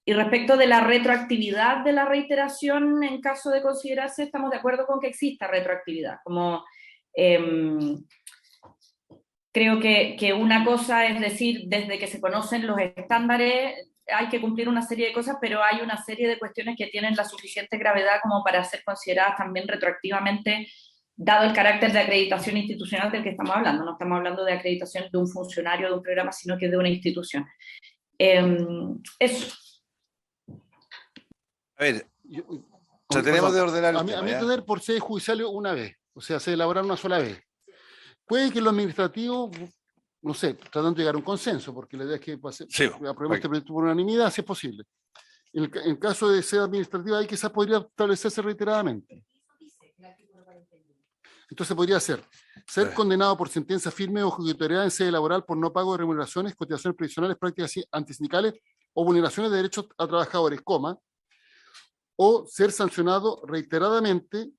Y respecto de la retroactividad de la reiteración, en caso de considerarse, estamos de acuerdo con que exista retroactividad. Como creo que una cosa es decir, desde que se conocen los estándares, hay que cumplir una serie de cosas, pero hay una serie de cuestiones que tienen la suficiente gravedad como para ser consideradas también retroactivamente, dado el carácter de acreditación institucional del que estamos hablando. No estamos hablando de acreditación de un funcionario de un programa, sino que de una institución. Eso. A ver, tenemos de ordenar el tema, a mí ¿ya? tener por sede judicial una vez, o sea, se elaborar una sola vez. Puede que lo administrativo, no sé, tratando de llegar a un consenso, porque la idea es que aprobemos este proyecto por unanimidad, si es posible. En caso de sede administrativa, ahí quizás podría establecerse reiteradamente. Entonces podría ser condenado por sentencia firme o ejecutoriada en sede laboral por no pago de remuneraciones, cotizaciones previsionales, prácticas antisindicales o vulneraciones de derechos a trabajadores, o ser sancionado reiteradamente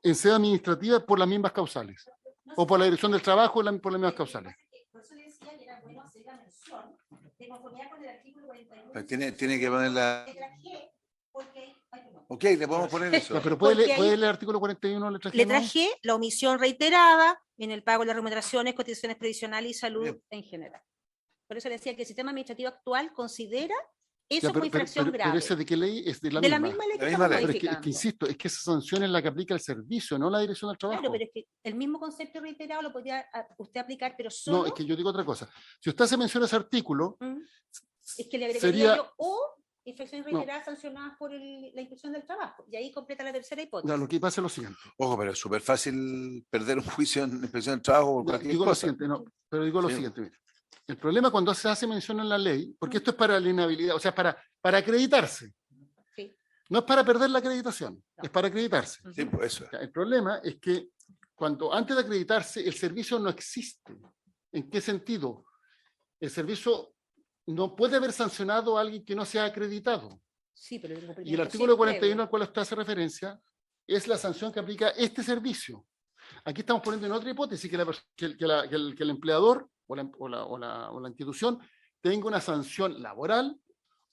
en sede administrativa por las mismas causales, o por la Dirección del Trabajo por las mismas causales. Por eso le decía que era bueno hacer la mención de conformidad con el artículo 41. Pero tiene que poner la... Ok, le podemos poner eso. Ya, pero ¿puede leer el artículo 41, letra G? Letra G, la omisión reiterada en el pago de las remuneraciones, cotizaciones previsionales y salud Bien. en general. Por eso le decía que el sistema administrativo actual considera Ya, eso como infracción grave. pero ese de qué ley es de la De misma. la misma ley que La misma estamos ley. Pero es modificando. que insisto, es que esa sanción es la que aplica el servicio, no la Dirección del Trabajo. Claro, pero es que el mismo concepto reiterado lo podría usted aplicar, pero solo... No, es que yo digo otra cosa. Si usted se menciona ese artículo, Es que le agregaría sería- yo o infracciones reiteradas sancionadas por la inspección del trabajo. Y ahí completa la tercera hipótesis. ya, lo que pasa es lo siguiente. Ojo, pero es súper fácil perder un juicio en inspección del trabajo por Ya, cualquier digo lo cosa. siguiente, no, pero digo lo Sí. siguiente. Mira. El problema cuando se hace mención en la ley, porque esto es para la inhabilidad, o sea, para acreditarse. Sí. No es para perder la acreditación, es para acreditarse. Sí, pues eso. Ya, el problema es que cuando antes de acreditarse el servicio no existe. ¿En qué sentido? El servicio no puede haber sancionado a alguien que no se ha acreditado. Sí, pero Y el artículo 41 al cual usted hace referencia es la sanción que aplica este servicio. Aquí estamos poniendo en otra hipótesis que el empleador o la institución tenga una sanción laboral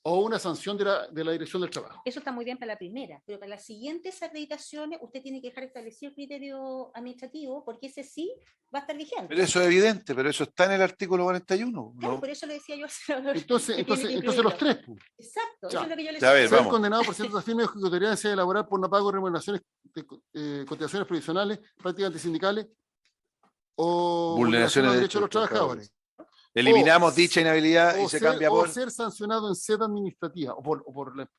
o una sanción de la Dirección del Trabajo. Eso está muy bien para la primera, pero para las siguientes acreditaciones usted tiene que dejar establecido el criterio administrativo, porque ese sí va a estar vigente. Pero eso es evidente, pero eso está en el artículo 41. Claro, ¿no? por eso le decía yo. Entonces los tres. Pues. Exacto, Ya. eso es lo que yo le Ya, a ver, decía. Ser vamos. condenado por cierta firme ejecutorial en sede laboral por no pago de remuneraciones, cotizaciones previsionales, prácticas antisindicales o Vulneraciones vulneración de al derecho de los derechos trabajadores. Eliminamos O- dicha inhabilidad y se cambia o por... ser sancionado en sede administrativa,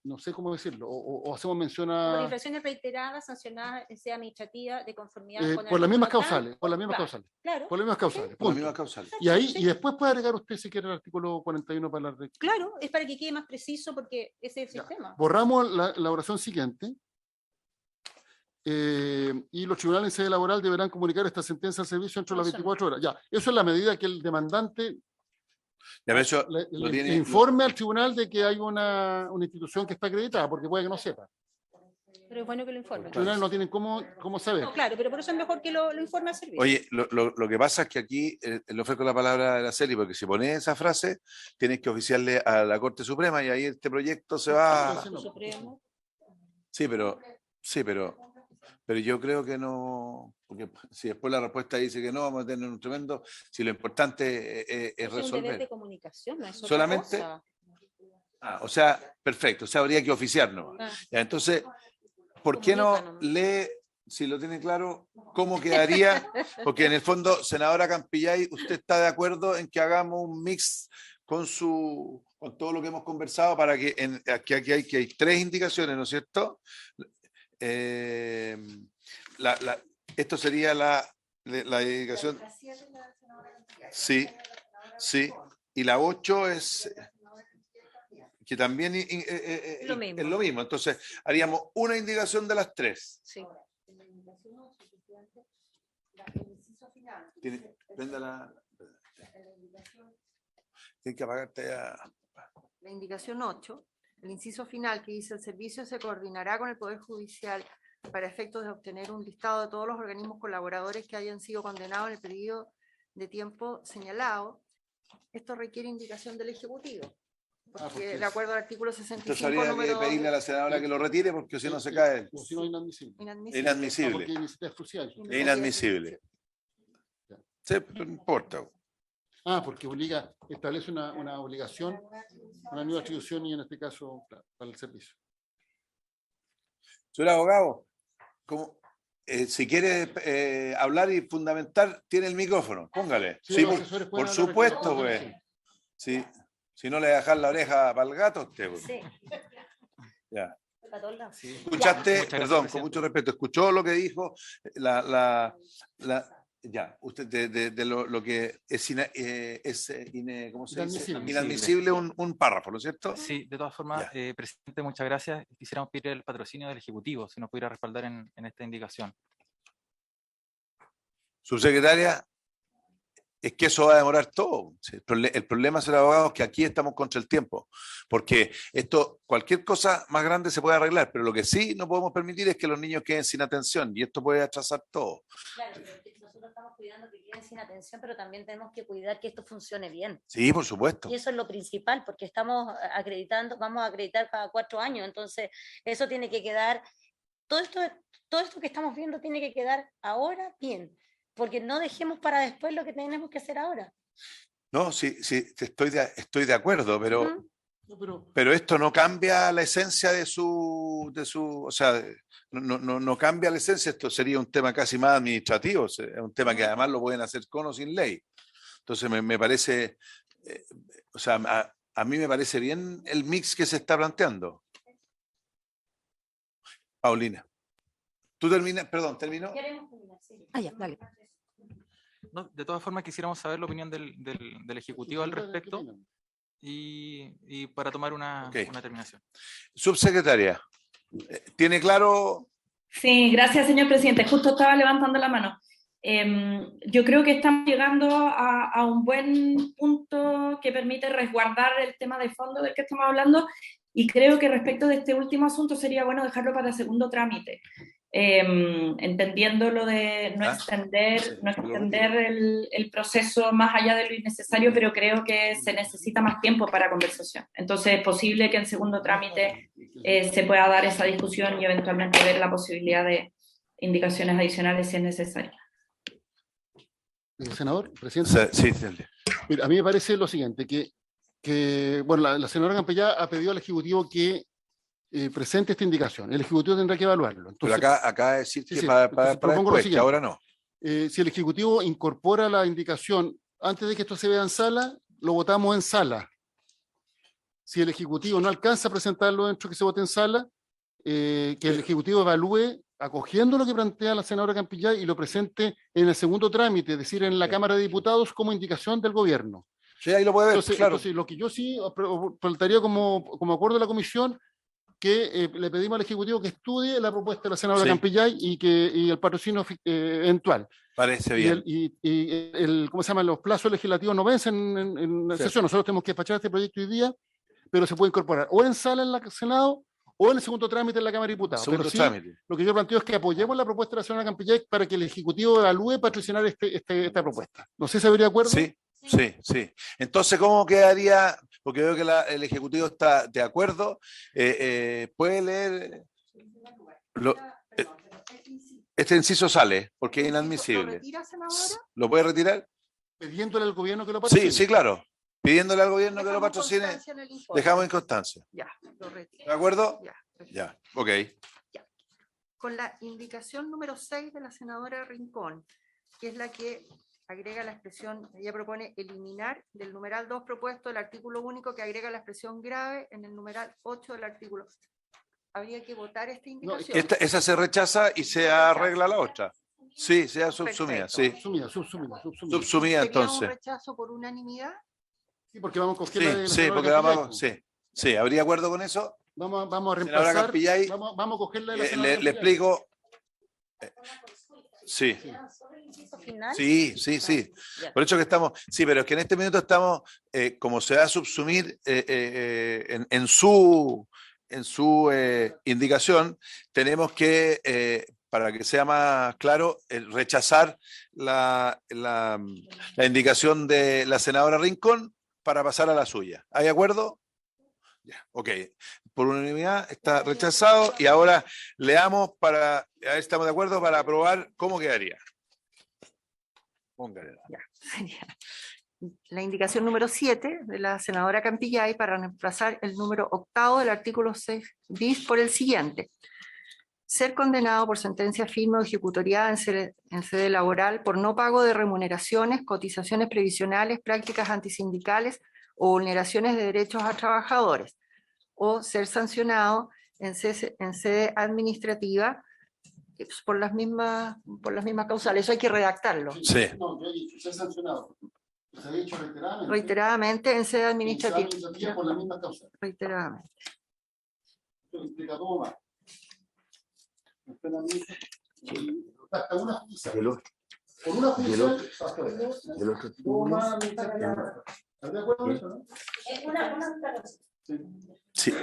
no sé cómo decirlo, o hacemos mención Por a... infracciones reiteradas, sancionadas en sede administrativa de conformidad con el por las mismas artículo causales, tanto, por las mismas claro, causales, Claro, por las mismas causales, por las punto. mismas causales. Y ahí, sí. y después puede agregar usted si quiere el artículo 41 para la... claro, es para que quede más preciso porque ese es el Ya. sistema. Borramos la oración siguiente. Y los tribunales en sede laboral deberán comunicar esta sentencia al servicio dentro de las Eso no. 24 horas. Ya, eso es la medida que el demandante Ya, pero eso le lo tiene... informe al tribunal de que hay una institución que está acreditada, porque puede que no sepa. Pero es bueno que lo informe. Los tribunales no tienen cómo saber. No, claro, pero por eso es mejor que lo informe al servicio. Oye, lo que pasa es que aquí le ofrezco la palabra a Araceli, porque si pones esa frase, tienes que oficiarle a la Corte Suprema y ahí este proyecto se va... Entonces, no. Supremo. Sí, pero yo creo que no, porque si después la respuesta dice que no, vamos a tener un tremendo, si lo importante es Es un deber de resolver. comunicación, no es otra Solamente- cosa. O sea, perfecto, o sea, habría que oficiarnos. Ah. Ya, entonces, ¿por qué no Comunica nomás. lee, si lo tiene claro, cómo quedaría? Porque en el fondo, senadora Campillay, ¿usted está de acuerdo en que hagamos un mix con todo lo que hemos conversado para que aquí hay 3 indicaciones, ¿no es cierto? Esto sería la indicación. Sí, sí. Y la 8 es que también Lo mismo. es lo mismo. Entonces, haríamos una indicación de las 3. Sí. Prenda Tienes que apagarte ya. La indicación 8, el inciso final que dice: el servicio se coordinará con el Poder Judicial para efectos de obtener un listado de todos los organismos colaboradores que hayan sido condenados en el periodo de tiempo señalado. Esto requiere indicación del Ejecutivo, porque de acuerdo al artículo Entonces 65, habría que número pedirle a la senadora que lo retire porque si no se cae. O si no, inadmisible. inadmisible. Inadmisible. Porque necesita exclusión. Es inadmisible. Sí, pero no importa. Porque establece una obligación, una nueva atribución y en este caso, claro, para el servicio. Señor abogado, si quiere hablar y fundamentar, tiene el micrófono. Póngale. Sí, los asesores pueden por hablar supuesto, respecto a pues. Sí. Si no le dejar la oreja para el gato, a usted. Pues. Sí, Ya. para todos lados. ¿Escuchaste? Muchas gracias, Perdón, con presidente. mucho respeto. ¿Escuchó lo que dijo ya, usted de lo que es, ¿cómo se dice? Inadmisible. Inadmisible un párrafo, ¿no es cierto? Sí, de todas formas, presidente, muchas gracias. Quisiéramos pedir el patrocinio del Ejecutivo, si nos pudiera respaldar en esta indicación. Subsecretaria, es que eso va a demorar todo. Sí, el problema, señor abogado, es que aquí estamos contra el tiempo, porque cualquier cosa más grande se puede arreglar, pero lo que sí no podemos permitir es que los niños queden sin atención, y esto puede atrasar todo. Claro, pero nosotros estamos cuidando que queden sin atención, pero también tenemos que cuidar que esto funcione bien. Sí, por supuesto. Y eso es lo principal, porque estamos acreditando, vamos a acreditar cada 4 años, entonces eso tiene que quedar, todo esto que estamos viendo tiene que quedar ahora bien, porque no dejemos para después lo que tenemos que hacer ahora. No, sí, estoy de acuerdo, pero... Ujú. No, Pero esto no cambia la esencia de o sea, no cambia la esencia, esto sería un tema casi más administrativo, es un tema que además lo pueden hacer con o sin ley. Entonces me parece, o sea, a mí me parece bien el mix que se está planteando. Paulina. ¿Tú terminas? Perdón, ¿terminó? Queremos terminar, sí. Ya, dale. No, de todas formas, quisiéramos saber la opinión del Ejecutivo al ¿qué respecto opinan? y para tomar una Ok. terminación. Subsecretaria, ¿tiene claro? Sí, gracias, señor presidente. Justo estaba levantando la mano. Yo creo que estamos llegando a un buen punto que permite resguardar el tema de fondo del que estamos hablando, y creo que respecto de este último asunto sería bueno dejarlo para segundo trámite, entendiendo lo de no extender el proceso más allá de lo innecesario, pero creo que se necesita más tiempo para conversación. Entonces es posible que en segundo trámite se pueda dar esa discusión y eventualmente ver la posibilidad de indicaciones adicionales si es necesario. Senador, presidente. Sí. Mira, a mí me parece lo siguiente, bueno, la senadora Campellá ha pedido al Ejecutivo que presente esta indicación. El Ejecutivo tendrá que evaluarlo. Pero Entonces, acá decir que sí, para entonces propongo lo después, que siguiente. ahora no. Si el Ejecutivo incorpora la indicación antes de que esto se vea en sala, lo votamos en sala. Si el Ejecutivo no alcanza a presentarlo dentro que se vote en sala, que el Ejecutivo evalúe acogiendo lo que plantea la senadora Campillay y lo presente en el segundo trámite, es decir, en la Cámara de Diputados como indicación del gobierno. Sí, ahí lo puede ver, Entonces, claro. entonces, lo que yo sí plantearía como acuerdo de la comisión, que le pedimos al Ejecutivo que estudie la propuesta de la senadora Sí. Campillay y el patrocinio eventual. Parece Y, bien. ¿cómo se llama? Los plazos legislativos no vencen en Sí. sesión. Nosotros tenemos que despachar este proyecto hoy día, pero se puede incorporar o en sala en la Senado o en el segundo trámite en la Cámara de Diputados. Segundo Pero sí, trámite. lo que yo planteo es que apoyemos la propuesta de la senadora Campillay para que el Ejecutivo evalúe patrocinar esta propuesta. No sé si habría acuerdo. Sí, sí, sí. Entonces, ¿cómo quedaría? Porque veo que el Ejecutivo está de acuerdo. ¿Puede leer? Este inciso sale, porque es ¿Lo inadmisible. retira, senadora? ¿Lo puede retirar? Pidiéndole al gobierno que lo Sí, patrocine. sí, claro. Pidiéndole al gobierno que lo Dejamos patrocine, constancia en el informe. dejamos en constancia. Ya, lo retiro. ¿De acuerdo? Ya, perfecto. Ya, ok. Con la indicación número 6 de la senadora Rincón, que es la que agrega la expresión, ella propone eliminar del numeral 2 propuesto el artículo único que agrega la expresión grave en el numeral 8 del artículo. Habría que votar esta indicación. Esa se rechaza y se arregla la otra. Sí, sea subsumida, sí. Subsumida. Subsumida, ¿Sería entonces. un rechazo por unanimidad? Sí, porque vamos a coger Sí, la de la sí, senadora porque Campillay, vamos, pues. sí, sí, ¿habría acuerdo con eso? Vamos a Senadora reemplazar. Campillay, Vamos a coger la de la senadora le Campillay. explico. Sí, Final. sí, sí, sí. Ya. Por eso que estamos, sí, pero es que en este minuto estamos, como se va a subsumir en su indicación, tenemos que, para que sea más claro, rechazar la indicación de la senadora Rincón para pasar a la suya. ¿Hay acuerdo? Ya, ok. Por unanimidad está rechazado y ahora leamos para, a ver si estamos de acuerdo, para aprobar cómo quedaría. Póngale. Sería la indicación número 7 de la senadora Campillay para reemplazar el número 8 del artículo 6 bis por el siguiente. Ser condenado por sentencia firme o ejecutoriada en sede laboral por no pago de remuneraciones, cotizaciones previsionales, prácticas antisindicales o vulneraciones de derechos a trabajadores, o ser sancionado en sede administrativa por las mismas causales. Eso hay que redactarlo. Sí. No, yo he dicho, se ha sancionado. Se ha dicho Reiteradamente en sede administrativa. por la misma causa. Reiteradamente. Esto implica todo más. Hasta una judicial. Por una judicial, hasta el otro. ¿Estás de acuerdo con eso, no? Sí.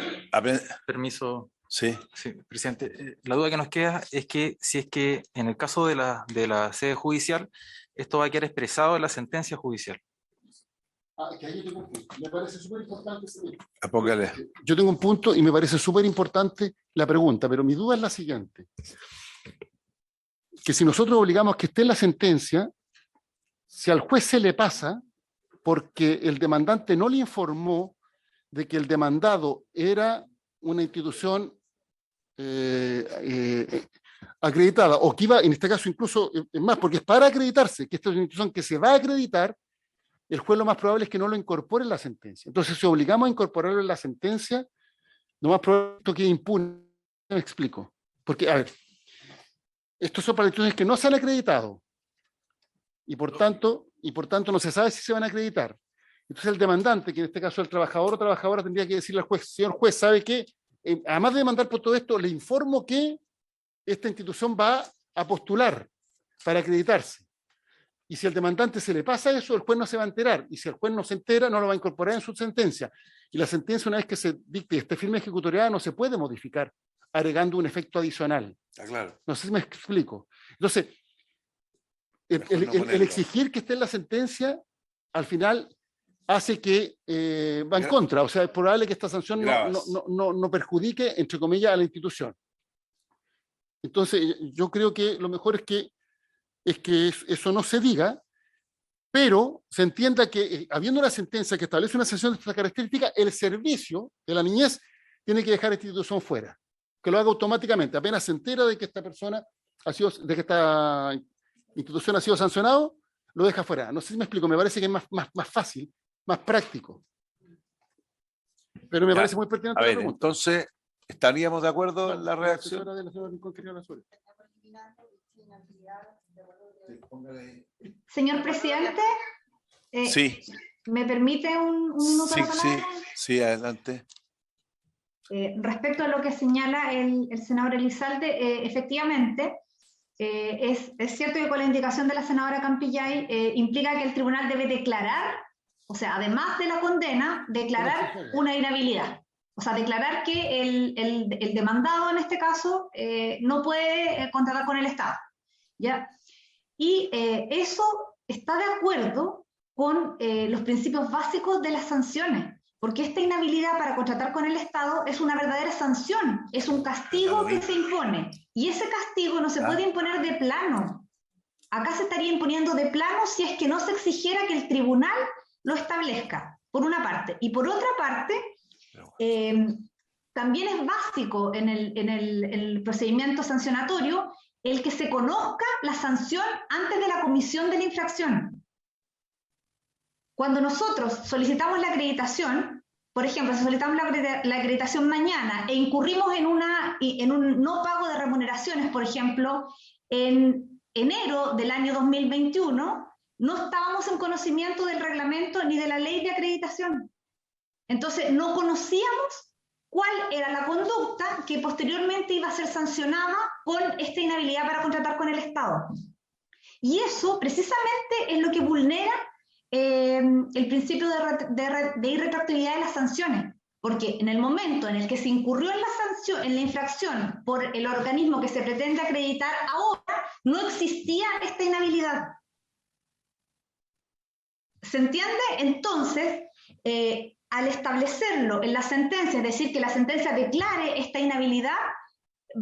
Permiso. Sí. Sí, presidente. La duda que nos queda es que si es que en el caso de la sede judicial, esto va a quedar expresado en la sentencia judicial. Que ahí yo tengo un punto. Me parece súper importante. Póngale. Yo tengo un punto y me parece súper importante la pregunta, pero mi duda es la siguiente. Que si nosotros obligamos que esté en la sentencia, si al juez se le pasa porque el demandante no le informó de que el demandado era una institución acreditada, o que iba, en este caso incluso, es más, porque es para acreditarse, que esta es una institución que se va a acreditar, el juez lo más probable es que no lo incorpore en la sentencia. Entonces, si obligamos a incorporarlo en la sentencia, lo más probable es que quede impune. Me explico. Porque, a ver, estos son para instituciones que no se han acreditado, y por tanto no se sabe si se van a acreditar. Entonces el demandante, que en este caso el trabajador o trabajadora, tendría que decirle al juez: señor juez, ¿sabe qué? Además de demandar por todo esto, le informo que esta institución va a postular para acreditarse. Y si al demandante se le pasa eso, el juez no se va a enterar. Y si el juez no se entera, no lo va a incorporar en su sentencia. Y la sentencia, una vez que se dicte y esté firme ejecutoriada, no se puede modificar, agregando un efecto adicional. Está claro. No sé si me explico. Entonces, el exigir que esté en la sentencia, al final hace que va en contra. O sea, es probable que esta sanción no perjudique, entre comillas, a la institución. Entonces, yo creo que lo mejor es que eso no se diga, pero se entienda que, habiendo una sentencia que establece una sanción de esta característica, el servicio de la niñez tiene que dejar a esta institución fuera. Que lo haga automáticamente. Apenas se entera de que esta persona ha sido, de que esta institución ha sido sancionado, lo deja fuera. No sé si me explico, me parece que es más fácil, más práctico. Pero me Ya, parece muy pertinente A la ver, pregunta. entonces, ¿estaríamos de acuerdo en la redacción? Asesora de la señora Rincón quería hablar sobre esto. Señor presidente, Sí, ¿me permite un minuto sí, la palabra? sí, adelante. Respecto a lo que señala el senador Elizalde, efectivamente, es cierto que con la indicación de la senadora Campillay implica que el tribunal debe declarar, o sea, además de la condena, declarar una inhabilidad. O sea, declarar que el demandado en este caso no puede contratar con el Estado. ¿Ya? Y eso está de acuerdo con los principios básicos de las sanciones, porque esta inhabilidad para contratar con el Estado es una verdadera sanción, es un castigo que se impone, y ese castigo no se puede imponer de plano. Acá se estaría imponiendo de plano si es que no se exigiera que el tribunal lo establezca, por una parte. Y por otra parte, también es básico en el procedimiento sancionatorio el que se conozca la sanción antes de la comisión de la infracción. Cuando nosotros solicitamos la acreditación, por ejemplo, si solicitamos la acreditación mañana e incurrimos en un no pago de remuneraciones, por ejemplo, en enero del año 2021, no estábamos en conocimiento del reglamento ni de la ley de acreditación. Entonces, no conocíamos cuál era la conducta que posteriormente iba a ser sancionada con esta inhabilidad para contratar con el Estado. Y eso precisamente es lo que vulnera el principio de irretroactividad de las sanciones, porque en el momento en el que se incurrió en la infracción por el organismo que se pretende acreditar ahora, no existía esta inhabilidad. ¿Se entiende? Entonces, al establecerlo en la sentencia, es decir, que la sentencia declare esta inhabilidad,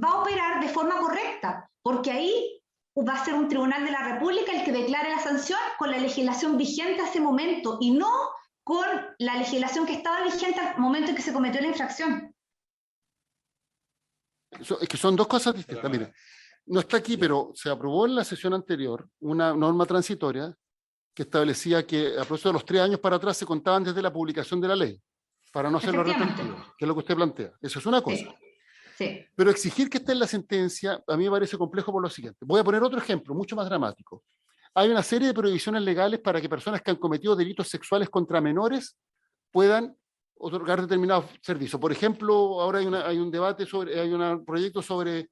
va a operar de forma correcta, porque ahí va a ser un tribunal de la República el que declare la sanción con la legislación vigente a ese momento y no con la legislación que estaba vigente al momento en que se cometió la infracción. Es que son dos cosas distintas. Mira, no está aquí, pero se aprobó en la sesión anterior una norma transitoria que establecía que a propósito de los 3 años para atrás se contaban desde la publicación de la ley, para no hacerlo retroactivo, que es lo que usted plantea. Eso es una cosa. Sí. Sí. Pero exigir que esté en la sentencia a mí me parece complejo por lo siguiente. Voy a poner otro ejemplo, mucho más dramático. Hay una serie de prohibiciones legales para que personas que han cometido delitos sexuales contra menores puedan otorgar determinados servicios. Por ejemplo, ahora hay un debate hay un proyecto sobre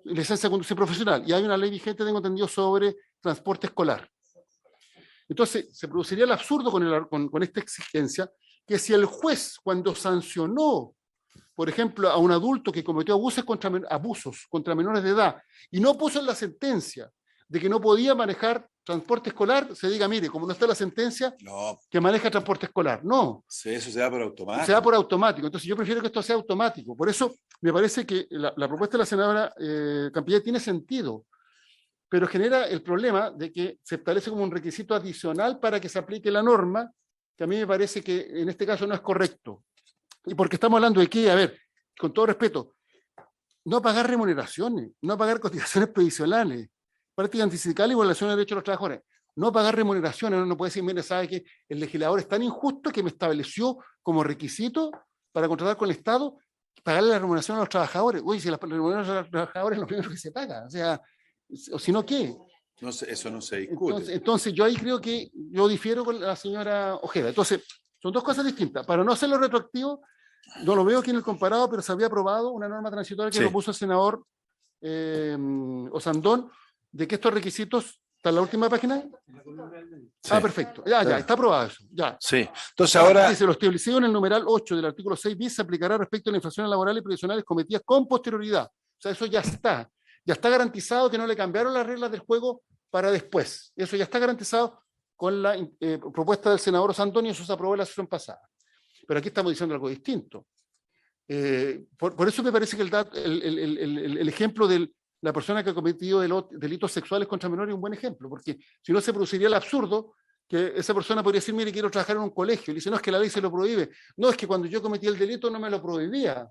licencia de conducción profesional y hay una ley vigente, tengo entendido, sobre transporte escolar. Entonces, se produciría el absurdo con esta exigencia, que si el juez, cuando sancionó, por ejemplo, a un adulto que cometió abusos contra menores de edad y no puso en la sentencia de que no podía manejar transporte escolar, se diga, mire, como no está la sentencia, No, que maneja transporte escolar. No, eso se da por automático. se da por automático. Entonces yo prefiero que esto sea automático. Por eso me parece que la propuesta de la senadora Campillay tiene sentido, pero genera el problema de que se establece como un requisito adicional para que se aplique la norma, que a mí me parece que en este caso no es correcto. Y porque estamos hablando de que, a ver, con todo respeto, no pagar remuneraciones, no pagar cotizaciones provisionales, prácticas antisindicales y violación de derechos de los trabajadores. No pagar remuneraciones, uno no puede decir, mire, sabe que el legislador es tan injusto que me estableció como requisito para contratar con el Estado pagarle la remuneración a los trabajadores. Uy, si la remuneración a los trabajadores es lo primero que se paga, o sea, o si no, ¿qué? No, eso no se discute. Entonces yo ahí creo que yo difiero con la señora Ojeda. Entonces, son dos cosas distintas. Para no hacerlo retroactivo, no lo veo aquí en el comparado, pero se había aprobado una norma transitoria que propuso el senador Osandón, de que estos requisitos, ¿está en la última página? Sí. Ah, perfecto. Ya, está aprobado eso. Ya. Sí. Entonces ahora... Dice, lo establecido en el numeral 8 del artículo 6 bis se aplicará respecto a las infracciones laborales y previsionales cometidas con posterioridad. O sea, eso ya está. Ya está garantizado que no le cambiaron las reglas del juego para después. Eso ya está garantizado con la propuesta del senador Osandón y eso se aprobó en la sesión pasada. Pero aquí estamos diciendo algo distinto. Por eso me parece que el ejemplo de la persona que ha cometido delitos sexuales contra menores es un buen ejemplo, porque si no se produciría el absurdo que esa persona podría decir, mire, quiero trabajar en un colegio. Y dice, no, es que la ley se lo prohíbe. No, es que cuando yo cometí el delito no me lo prohibía.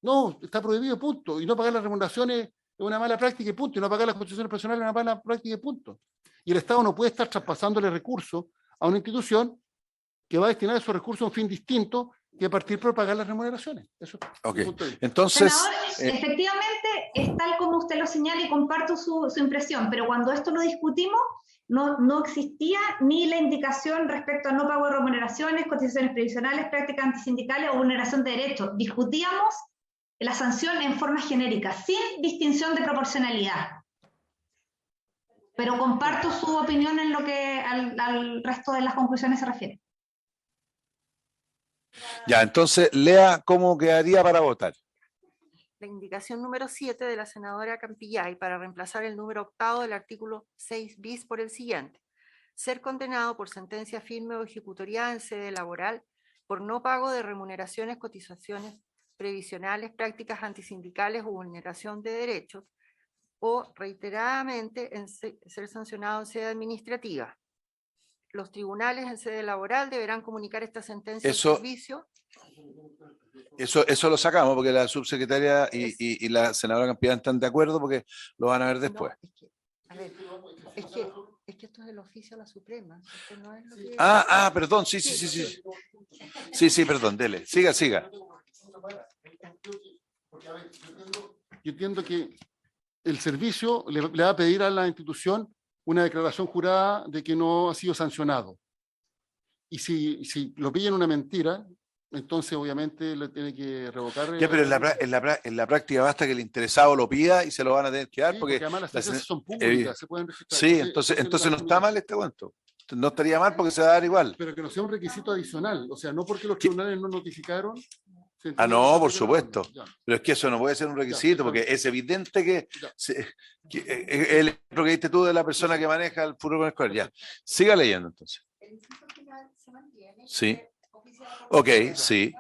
No, está prohibido, punto. Y no pagar las remuneraciones es una mala práctica y punto. Y no pagar las cotizaciones personales es una mala práctica y punto. Y el Estado no puede estar traspasándole recursos a una institución que va a destinar esos recursos a un fin distinto que partir por pagar las remuneraciones. Eso es Ok. mi punto de vista. Entonces, Senador, efectivamente es tal como usted lo señala y comparto su impresión, pero cuando esto lo discutimos, no existía ni la indicación respecto a no pago de remuneraciones, cotizaciones previsionales, prácticas antisindicales o vulneración de derechos. Discutíamos la sanción en forma genérica, sin distinción de proporcionalidad. Pero comparto su opinión en lo que al resto de las conclusiones se refiere. ya, entonces lea cómo quedaría para votar. La indicación número 7 de la senadora Campillay para reemplazar el número octavo del artículo 6 bis por el siguiente. Ser condenado por sentencia firme o ejecutoriada en sede laboral por no pago de remuneraciones, cotizaciones previsionales, prácticas antisindicales o vulneración de derechos, o reiteradamente en ser sancionado en sede administrativa. Los tribunales en sede laboral deberán comunicar esta sentencia al servicio. Eso lo sacamos porque la subsecretaria y la senadora Campillán están de acuerdo porque lo van a ver después. No, es que esto es el oficio a la Suprema. Esto no es lo que... Perdón, sí. Sí, perdón, dele. Siga. Yo entiendo que el servicio le va a pedir a la institución una declaración jurada de que no ha sido sancionado. Y si lo pillan una mentira, entonces obviamente le tiene que revocar. Ya, pero en la práctica basta que el interesado lo pida y se lo van a tener que dar. Sí, porque además las sentencias son públicas, se pueden registrar. Sí, entonces no está mal este cuento. No estaría mal porque se va a dar igual. Pero que no sea un requisito adicional, o sea, no porque los tribunales no notificaron. No, por supuesto. Pero es que eso no puede ser un requisito, porque es evidente que el ejemplo que diste tú de la persona que maneja el furgón escolar. Ya. Siga leyendo entonces. El inciso final se mantiene. Sí. Ok, sí.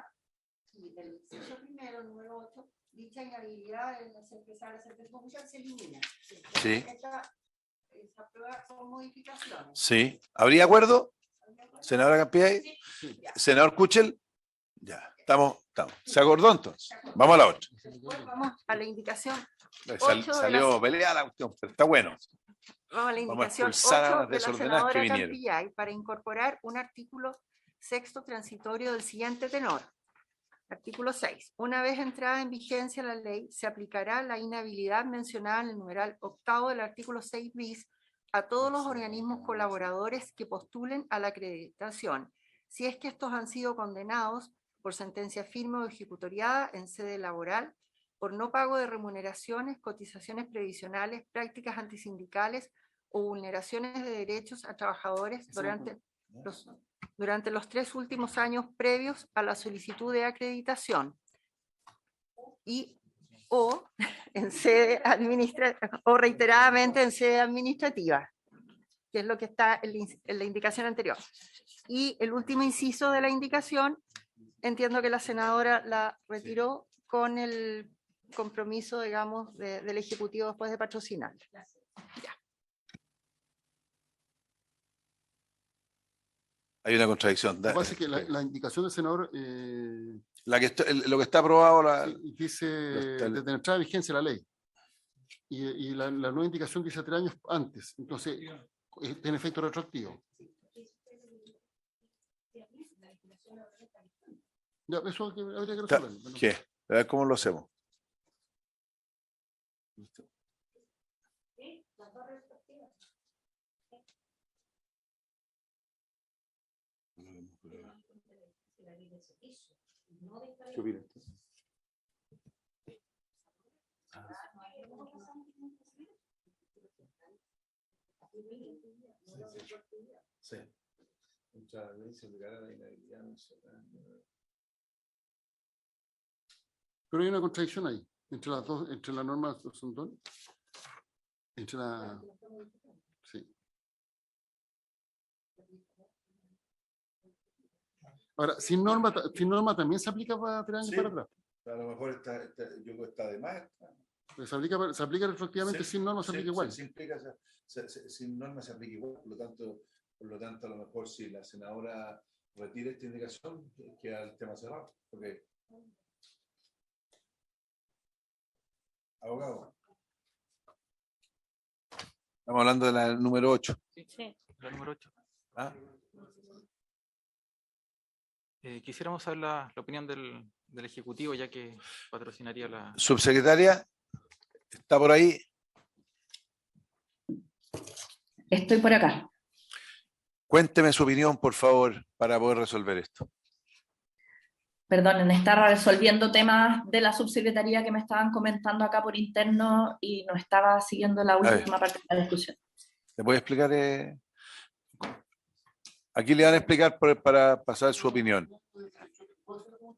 Y del inciso primero, número 8, dicha inhabilidad en las empresarias de conclusión se elimina. Sí. Se aprueba con modificaciones. Sí. ¿Habría acuerdo? Senadora Campillay. Senador Kuchel. Ya. Estamos. ¿Se acordó entonces? Vamos a la otra. Vamos a la indicación. Salió peleada la cuestión, pero está bueno. Vamos a la indicación expulsar a 8 las de la desordenadas que senadora vinieron. Campillay para incorporar un artículo sexto transitorio del siguiente tenor. Artículo 6. Una vez entrada en vigencia la ley, se aplicará la inhabilidad mencionada en el numeral octavo del artículo 6 bis a todos los organismos colaboradores que postulen a la acreditación, si es que estos han sido condenados por sentencia firme o ejecutoriada en sede laboral, por no pago de remuneraciones, cotizaciones previsionales, prácticas antisindicales o vulneraciones de derechos a trabajadores durante los 3 últimos años previos a la solicitud de acreditación o reiteradamente en sede administrativa, que es lo que está en la indicación anterior. Y el último inciso de la indicación, entiendo que la senadora la retiró con el compromiso, digamos, del Ejecutivo después de patrocinar. Ya. Hay una contradicción. Lo que pasa es que la indicación del senador lo que está aprobado dice desde la entrada de vigencia de la ley. Y la nueva indicación dice 3 años antes. Entonces, tiene efecto retroactivo. Ya, eso habría que resolverlo. ¿Qué? A ver cómo lo hacemos. ¿Qué opinas? Sí. Pero hay una contradicción ahí, entre las dos, entre la norma de Sondón, entre la... Sí. Ahora, sin norma también se aplica para 3 años para atrás. A lo mejor está de más. Pues se aplica retroactivamente, sin norma se aplica igual. Sin norma se aplica igual, por lo tanto, a lo mejor si la senadora retira esta indicación, queda el tema cerrado. Porque... Abogado. Estamos hablando de la número 8. Sí. La número 8. ¿Ah? Quisiéramos saber la opinión del Ejecutivo, ya que patrocinaría la... Subsecretaria, ¿está por ahí? Estoy por acá. Cuénteme su opinión, por favor, para poder resolver esto. Perdonen, está resolviendo temas de la subsecretaría que me estaban comentando acá por interno y no estaba siguiendo la ver. última parte de la discusión. ¿Le puede explicar? Aquí le van a explicar para pasar su opinión.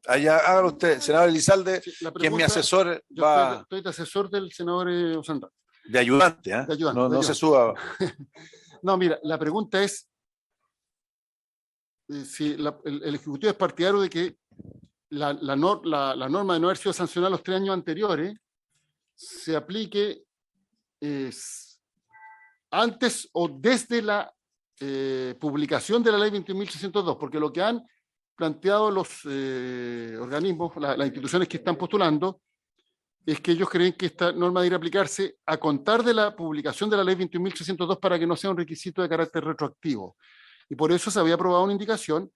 Allá, hágalo usted, senador Elizalde, Sí, la que es mi pregunta- asesor, Yo va estoy de asesor del senador Osandar. de ayudante, ¿ah? De ayudante, No, de no se ayudante. suba. No, mira, la pregunta es si el Ejecutivo es partidario de que la norma de no haber sido sancionada los 3 años anteriores se aplique antes o desde la publicación de la ley 21.602, porque lo que han planteado los organismos, las instituciones que están postulando, es que ellos creen que esta norma debe aplicarse a contar de la publicación de la ley 21.602 para que no sea un requisito de carácter retroactivo. Y por eso se había aprobado una indicación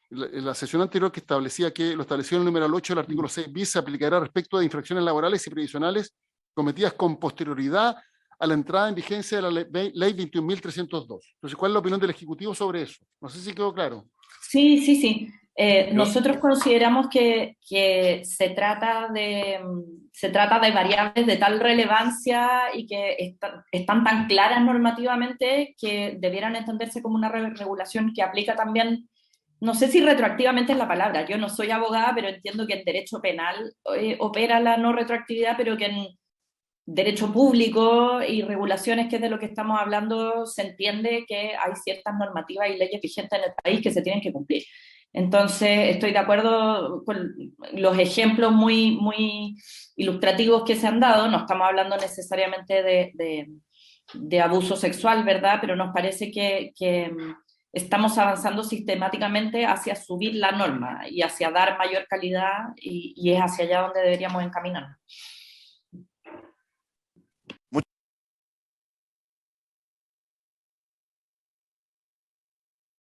en la sesión anterior que establecía que lo establecido en el numeral 8 del artículo 6 bis se aplicará respecto de infracciones laborales y previsionales cometidas con posterioridad a la entrada en vigencia de la ley 21.302. Entonces, ¿cuál es la opinión del Ejecutivo sobre eso? No sé si quedó claro. Sí, sí, sí. Nosotros consideramos que se trata de variables de tal relevancia y que están tan claras normativamente que debieran entenderse como una regulación que aplica también, no sé si retroactivamente es la palabra, yo no soy abogada, pero entiendo que en derecho penal opera la no retroactividad, pero que en derecho público y regulaciones, que es de lo que estamos hablando, se entiende que hay ciertas normativas y leyes vigentes en el país que se tienen que cumplir. Entonces, estoy de acuerdo con los ejemplos muy, muy ilustrativos que se han dado. No estamos hablando necesariamente de abuso sexual, ¿verdad? Pero nos parece que estamos avanzando sistemáticamente hacia subir la norma y hacia dar mayor calidad, y es hacia allá donde deberíamos encaminarnos.